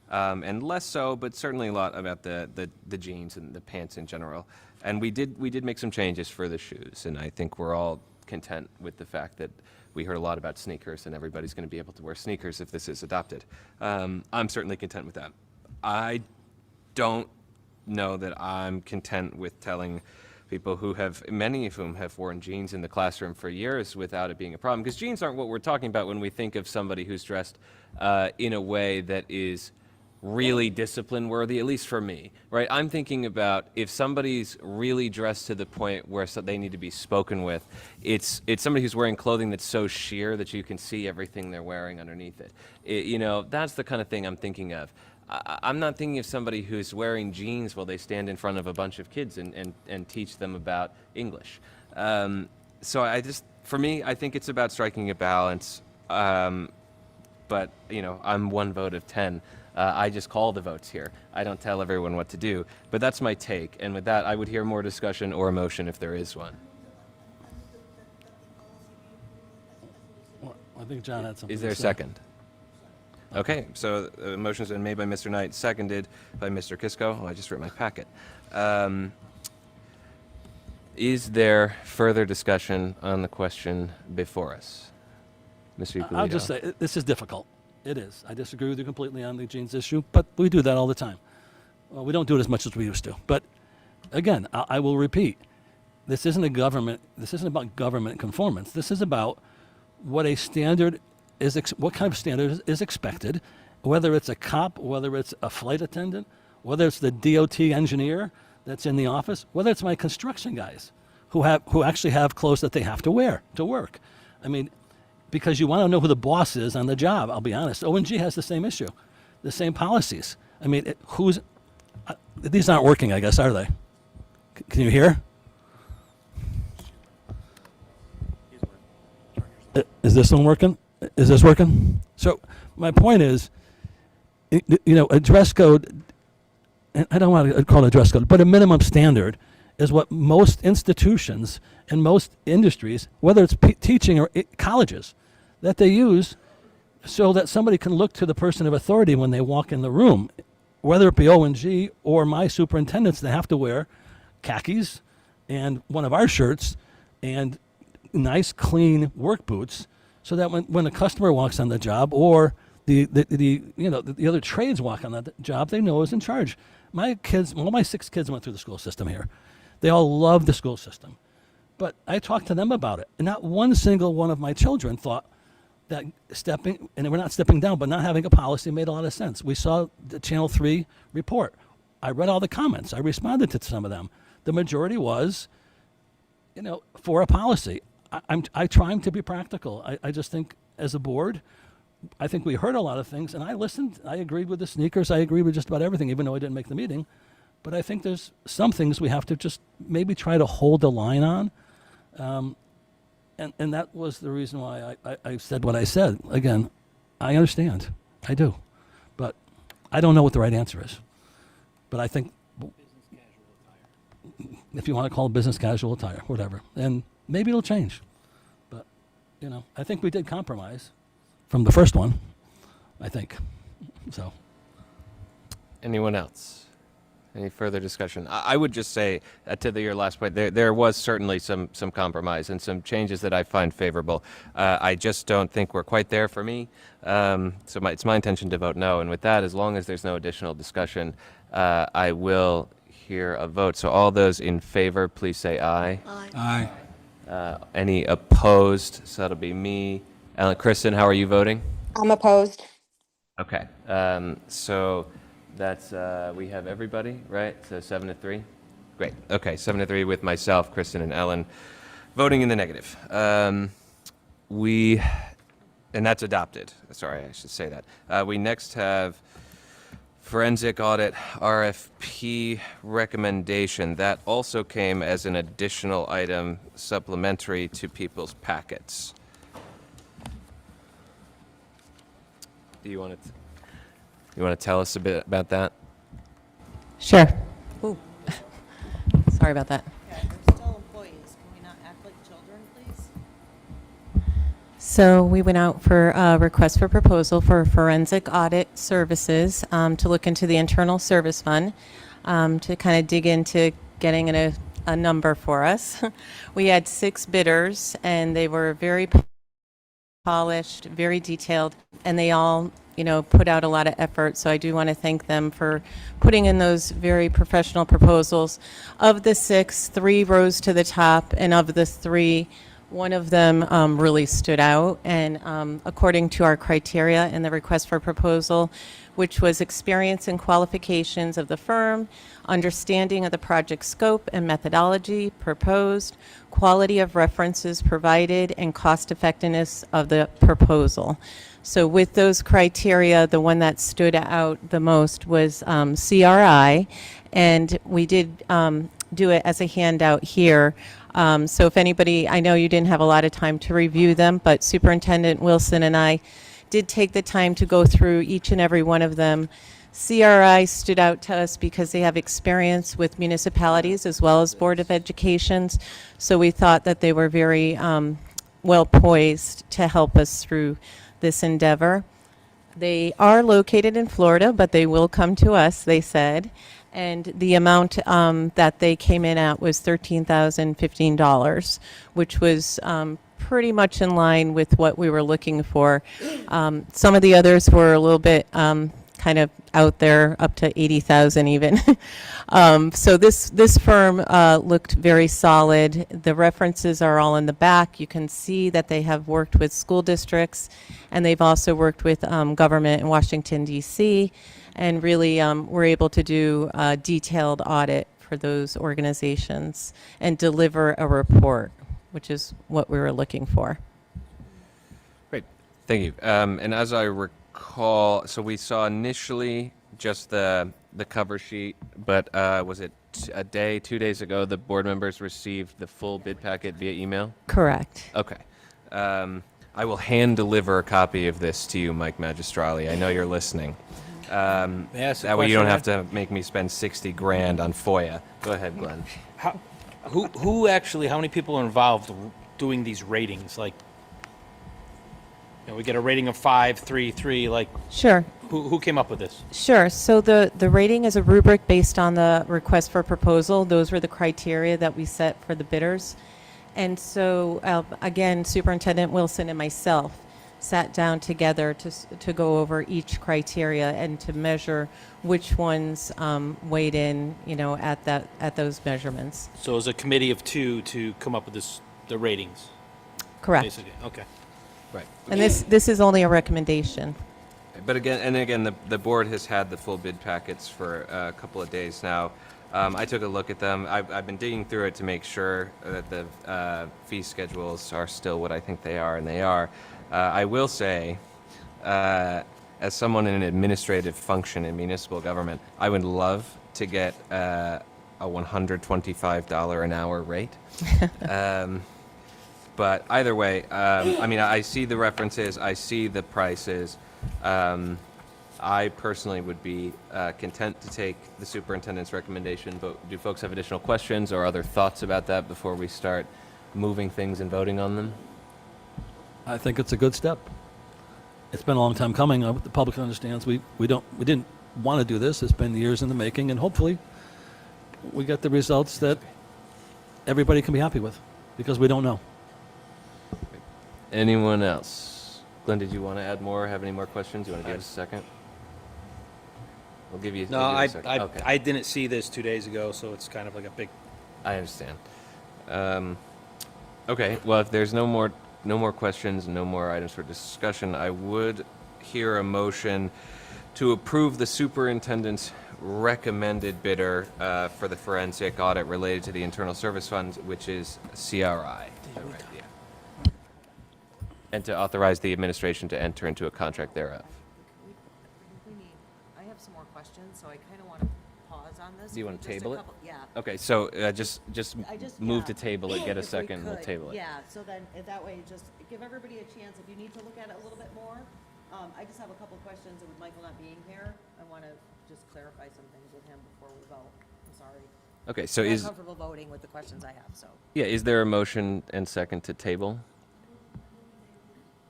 and less so, but certainly a lot about the jeans and the pants in general. And we did make some changes for the shoes, and I think we're all content with the fact that we heard a lot about sneakers, and everybody's going to be able to wear sneakers if this is adopted. I'm certainly content with that. I don't know that I'm content with telling people who have, many of whom have worn jeans in the classroom for years without it being a problem, because jeans aren't what we're talking about when we think of somebody who's dressed in a way that is really discipline worthy, at least for me, right? I'm thinking about if somebody's really dressed to the point where they need to be spoken with, it's somebody who's wearing clothing that's so sheer that you can see everything they're wearing underneath it. You know, that's the kind of thing I'm thinking of. I'm not thinking of somebody who's wearing jeans while they stand in front of a bunch of kids and teach them about English. So for me, I think it's about striking a balance. But, you know, I'm one vote of 10. I just call the votes here. I don't tell everyone what to do. But that's my take. And with that, I would hear more discussion or motion if there is one. Well, I think John had something Is there a to say. second? Okay, so the motion's been made by Mr. Knight, seconded by Mr. Kisco. Oh, I just ripped my packet. Is there further discussion on the question before us? Mr. Ippolito. I'll just say, this is difficult. It is. I disagree with you completely on the jeans issue, but we do that all the time. Well, we don't do it as much as we used to. But again, I will repeat, this isn't about government conformance. This is about what a standard is, what kind of standard is expected, whether it's a cop, whether it's a flight attendant, whether it's the DOT engineer that's in the office, whether it's my construction guys who actually have clothes that they have to wear to work. I mean, because you want to know who the boss is on the job, I'll be honest. O&G has the same issue, the same policies. I mean, these aren't working, I guess, are they? Can you hear? Is this one working? Is this working? So my point is, you know, a dress code, and I don't want to call it a dress code, but a minimum standard is what most institutions and most industries, whether it's teaching or colleges, that they use so that somebody can look to the person of authority when they walk in the room, whether it be O&G or my superintendents. They have to wear khakis and one of our shirts and nice, clean work boots, so that when a customer walks on the job or the other trades walk on that job, they know who's in charge. My 6 kids went through the school system here. They all love the school system. But I talked to them about it, and not one single one of my children thought that and we're not stepping down, but not having a policy made a lot of sense. We saw the Channel 3 report. I read all the comments. I responded to some of them. The majority was, you know, for a policy. I trying to be practical. I just think as a board, I think we heard a lot of things, and I listened. I agreed with the sneakers. I agreed with just about everything, even though I didn't make the meeting. But I think there's some things we have to just maybe try to hold the line on. And that was the reason why I said what I said. Again, I understand. I do. But I don't know what the right answer is. But I think if you want to call it business casual attire, whatever. And maybe it'll change. But, you know, I think we did compromise from the first one, I think. So. Anyone else? Any further discussion? I would just say, to your last point, there was certainly some compromise and some changes that I find favorable. I just don't think we're quite there for me. So it's my intention to vote no. And with that, as long as there's no additional discussion, I will hear a vote. So all those in favor, please say aye. Aye. Any opposed? So that'll be me. Kristen, how are you voting? I'm opposed. Okay. So that's, we have everybody, right? So 7-3? Great. Okay, 7-3 with myself, Kristen, and Ellen voting in the negative. And that's adopted. Sorry, I should say that. We next have forensic audit RFP recommendation. That also came as an additional item supplementary to people's packets. Do you want to tell us a bit about that? Sure. Ooh. Sorry Sorry about that. Okay, they're still employees. Can we not act like children, please? So we went out for a request for proposal for forensic audit services to look into the internal service fund, to kind of dig into getting a number for us. We had 6 bidders, and they were very polished, very detailed, and they all, put out a lot of effort. So I do want to thank them for putting in those very professional proposals. Of the 6, 3 rose to the top, and of the 3, one of them really stood out. And according to our criteria in the request for proposal, which was experience and qualifications of the firm, understanding of the project scope and methodology proposed, quality of references provided, and cost effectiveness of the proposal. So with those criteria, the one that stood out the most was CRI, and we did do it as a handout here. So if anybody, I know you didn't have a lot of time to review them, but Superintendent Wilson and I did take the time to go through each and every one of them. CRI stood out to us because they have experience with municipalities as well as Board of Educations. So we thought that they were very well poised to help us through this endeavor. They are located in Florida, but they will come to us, they said. And the amount that they came in at was $13,015, which was pretty much in line with what we were looking for. Some of the others were a little bit kind of out there, up to 80,000 even. So this firm looked very solid. The references are all in the back. You can see that they have worked with school districts, and they've also worked with government in Washington, D.C., and really were able to do a detailed audit for those organizations and deliver a report, which is what we were looking for. Great, thank you. And as I recall, so we saw initially just the cover sheet, but was it a day, 2 days ago, the board members received the full bid packet via email? Correct. Okay. I will hand deliver a copy of this to you, Mike Magistrali. I know you're listening. May I ask a That way you question, don't have Ed? to make me spend 60 grand on FOIA. Go ahead, Glenn. Who actually, how many people are involved doing these ratings? Like, we get a rating of 5, 3, 3, like. Sure. Who came up with this? Sure. So the rating is a rubric based on the request for proposal. Those were the criteria that we set for the bidders. And so, again, Superintendent Wilson and myself sat down together to go over each criteria and to measure which ones weighed in, at those measurements. So it was a committee of 2 to come up with the ratings? Correct. Basically, okay. Right. And this is only a recommendation. But again, the board has had the full bid packets for a couple of days now. I took a look at them. I've been digging through it to make sure that the fee schedules are still what I think they are, and they are. I will say, as someone in an administrative function in municipal government, I would love to get a $125 an hour rate. But either way, I see the references, I see the prices. I personally would be content to take the superintendent's recommendation, but do folks have additional questions or other thoughts about that before we start moving things and voting on them? I think it's a good step. It's been a long time coming. The public understands we didn't want to do this. It's been years in the making, and hopefully we get the results that everybody can be happy with, because we don't know. Anyone else? Glenn, did you want to add more? Have any more questions? You want to give us a second? We'll give you. No, we'll give you a second. Okay. I didn't see this 2 days ago, so it's kind of like a big. I understand. Okay, well, if there's no more questions, no more items for discussion, I would hear a motion to approve the superintendent's recommended bidder for the forensic audit related to the internal service fund, which is CRI. Is that right? Yeah. And to authorize the administration to enter into a contract thereof. I have some more questions, so I kind of want to pause on this. Do you want to Just a table it? couple- Yeah. Okay, so just move to yeah. table it, get a If we second, we'll could, table it. Yeah, so then, that way, just give everybody a chance, if you need to look at it a little bit more. I just have a couple questions, and with Michael not being here, I want to just clarify some things with him before we vote. I'm sorry. Okay, so I'm is, comfortable voting with the questions I have, so. yeah, is there a motion and second to table?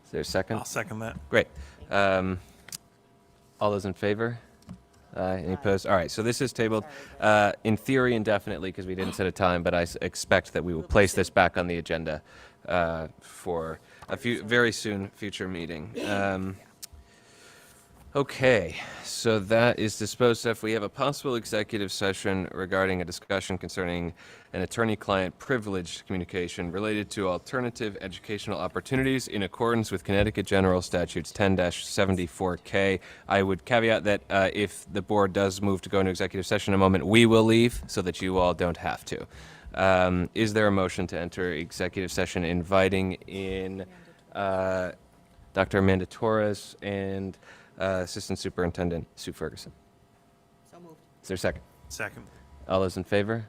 Is there a second? I'll second that. Great. All those in favor? Any opposed? All right, so this is tabled, in theory indefinitely, because we didn't set a time, but I expect that we will place this back on the agenda for a very soon future meeting. Okay, so that is disposed of. We have a possible executive session regarding a discussion concerning an attorney-client privilege communication related to alternative educational opportunities in accordance with Connecticut General Statutes 10-74K. I would caveat that if the board does move to go into executive session in a moment, we will leave so that you all don't have to. Is there a motion to enter executive session inviting in Dr. Amanda Torres and Assistant Superintendent Sue Ferguson? So moved. Is there a second? Second. All those in favor?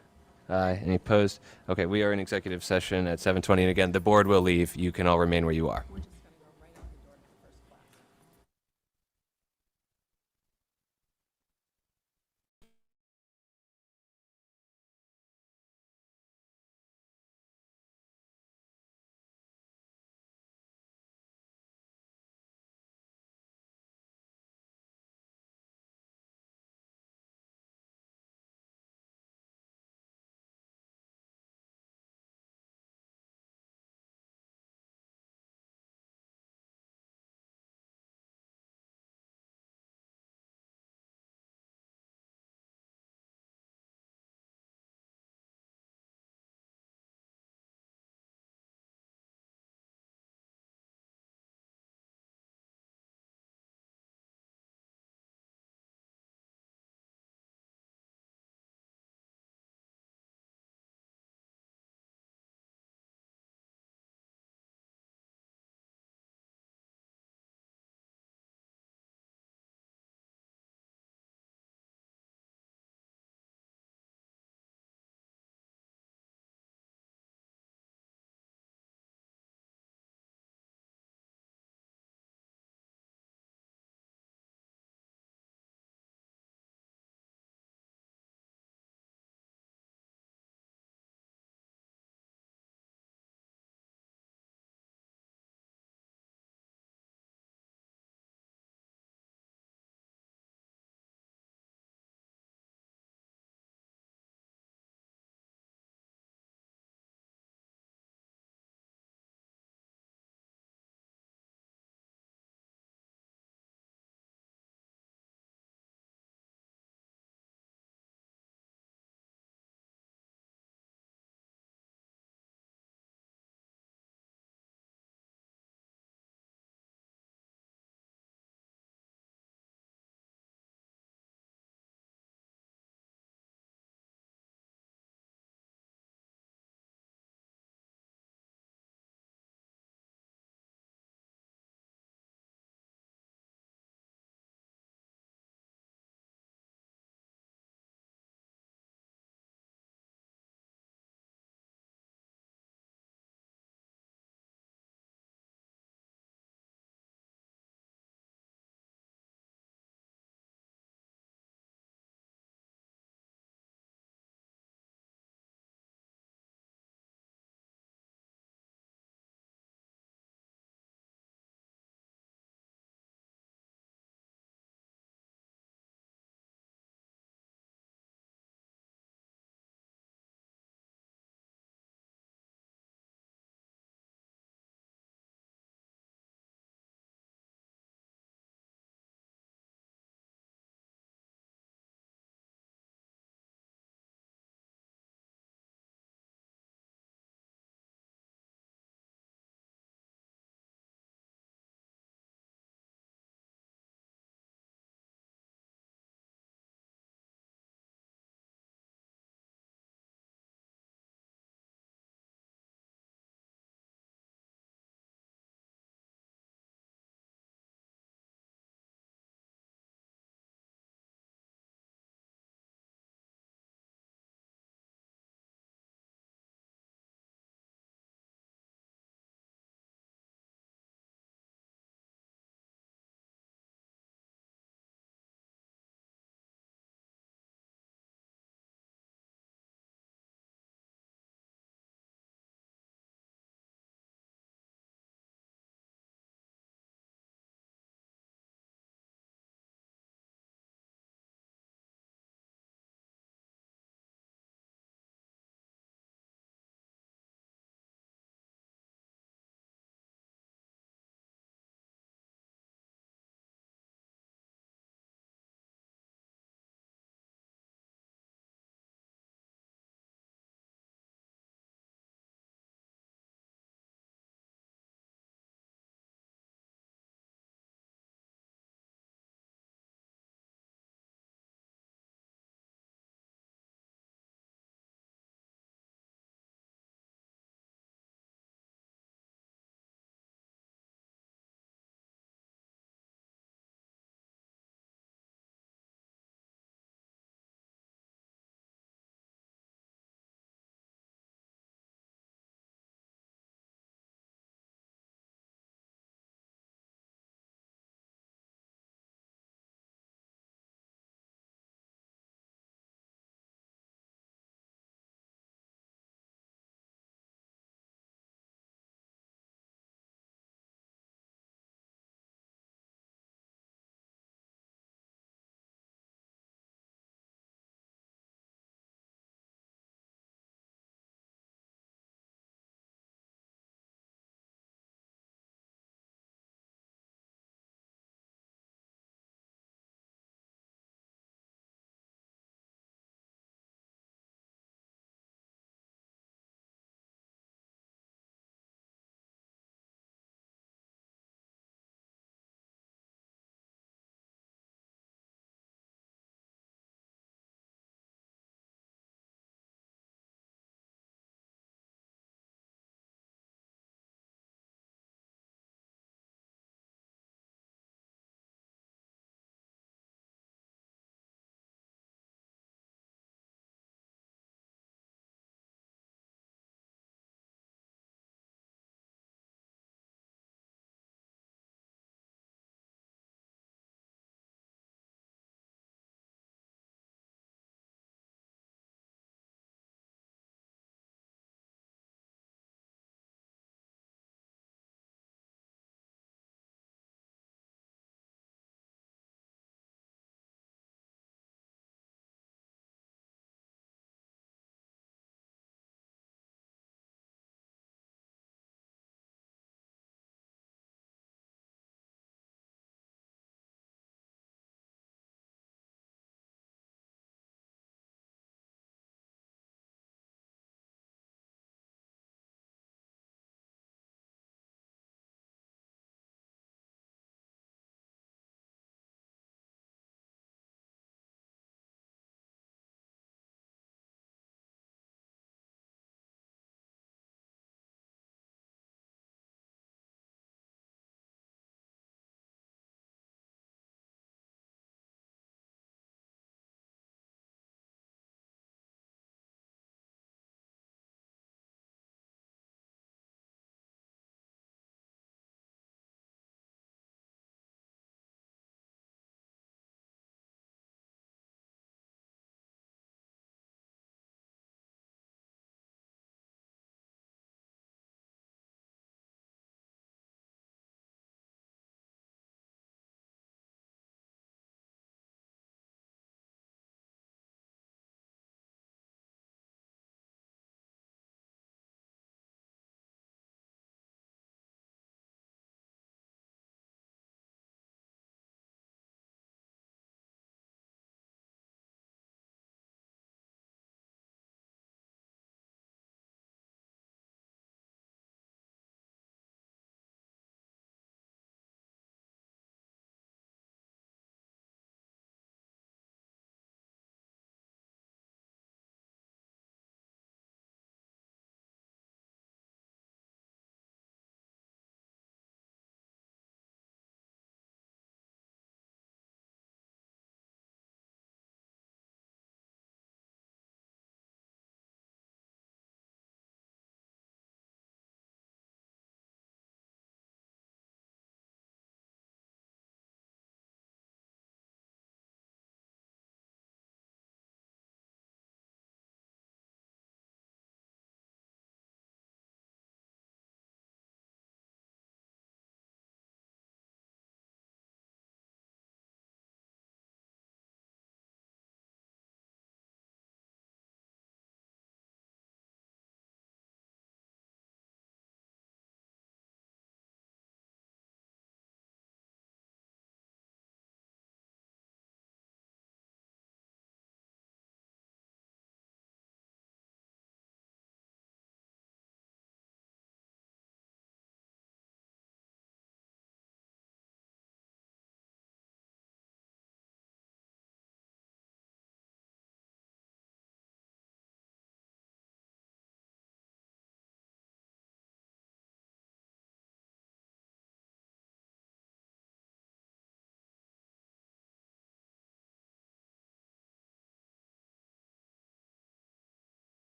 Aye. Any opposed? Okay, we are in executive session at 7:20, and again, the board will leave. You can all remain where you are.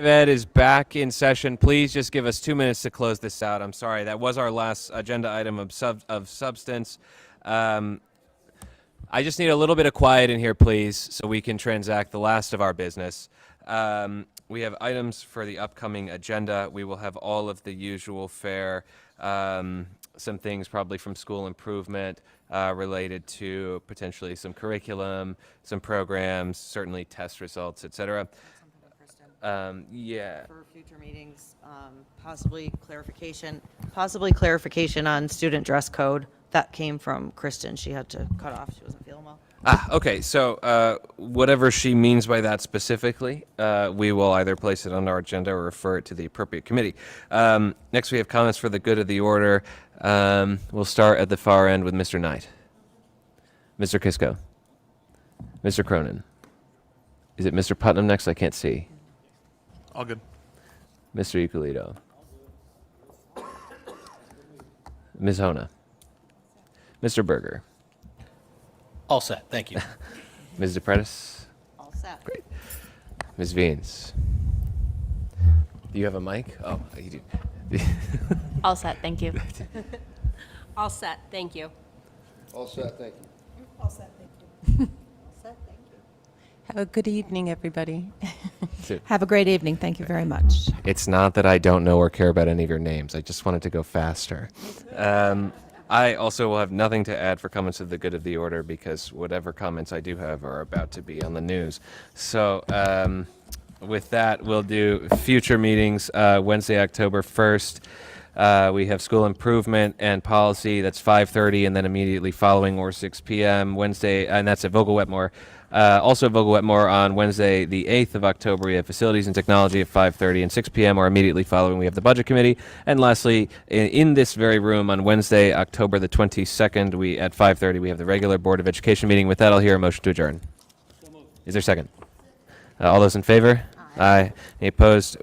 Ed is back in session. Please just give us 2 minutes to close this out. I'm sorry. That was our last agenda item of substance. I just need a little bit of quiet in here, please, so we can transact the last of our business. We have items for the upcoming agenda. We will have all of the usual fare, some things probably from school improvement related to potentially some curriculum, some programs, certainly test results, et cetera. Yeah. For future meetings, possibly clarification on student dress code. That came from Kristen. She had to cut off. She wasn't feeling well. Okay. So whatever she means by that specifically, we will either place it on our agenda or refer it to the appropriate committee. Next, we have comments for the good of the order. We'll start at the far end with Mr. Knight. Mr. Kisco. Mr. Cronin. Is it Mr. Putnam next? I can't see. All good. Mr. Euclideo. Ms. Hona. Mr. Berger. All set, thank you. Ms. DePretis. All set. Great. Ms. Veens. Do you have a mic? Oh, you do. All set, thank you. All set, thank you. All set, thank you. All set, thank you. Have a good evening, everybody. Have a great evening. Thank you very much. It's not that I don't know or care about any of your names. I just wanted to go faster. I also will have nothing to add for comments of the good of the order because whatever comments I do have are about to be on the news. So with that, we'll do future meetings. Wednesday, October 1st. We have school improvement and policy. That's 5:30, and then immediately following, or 6 p.m. Wednesday, and that's at Vogel Wetmore. Also at Vogel Wetmore on Wednesday, the 8th of October, we have facilities and technology at 5:30 and 6 p.m. or immediately following, we have the budget committee. And lastly, in this very room on Wednesday, October the 22nd, at 5:30, we have the regular Board of Education meeting. With that, I'll hear a motion to adjourn. Is there a second? All those in favor? Aye. Any opposed?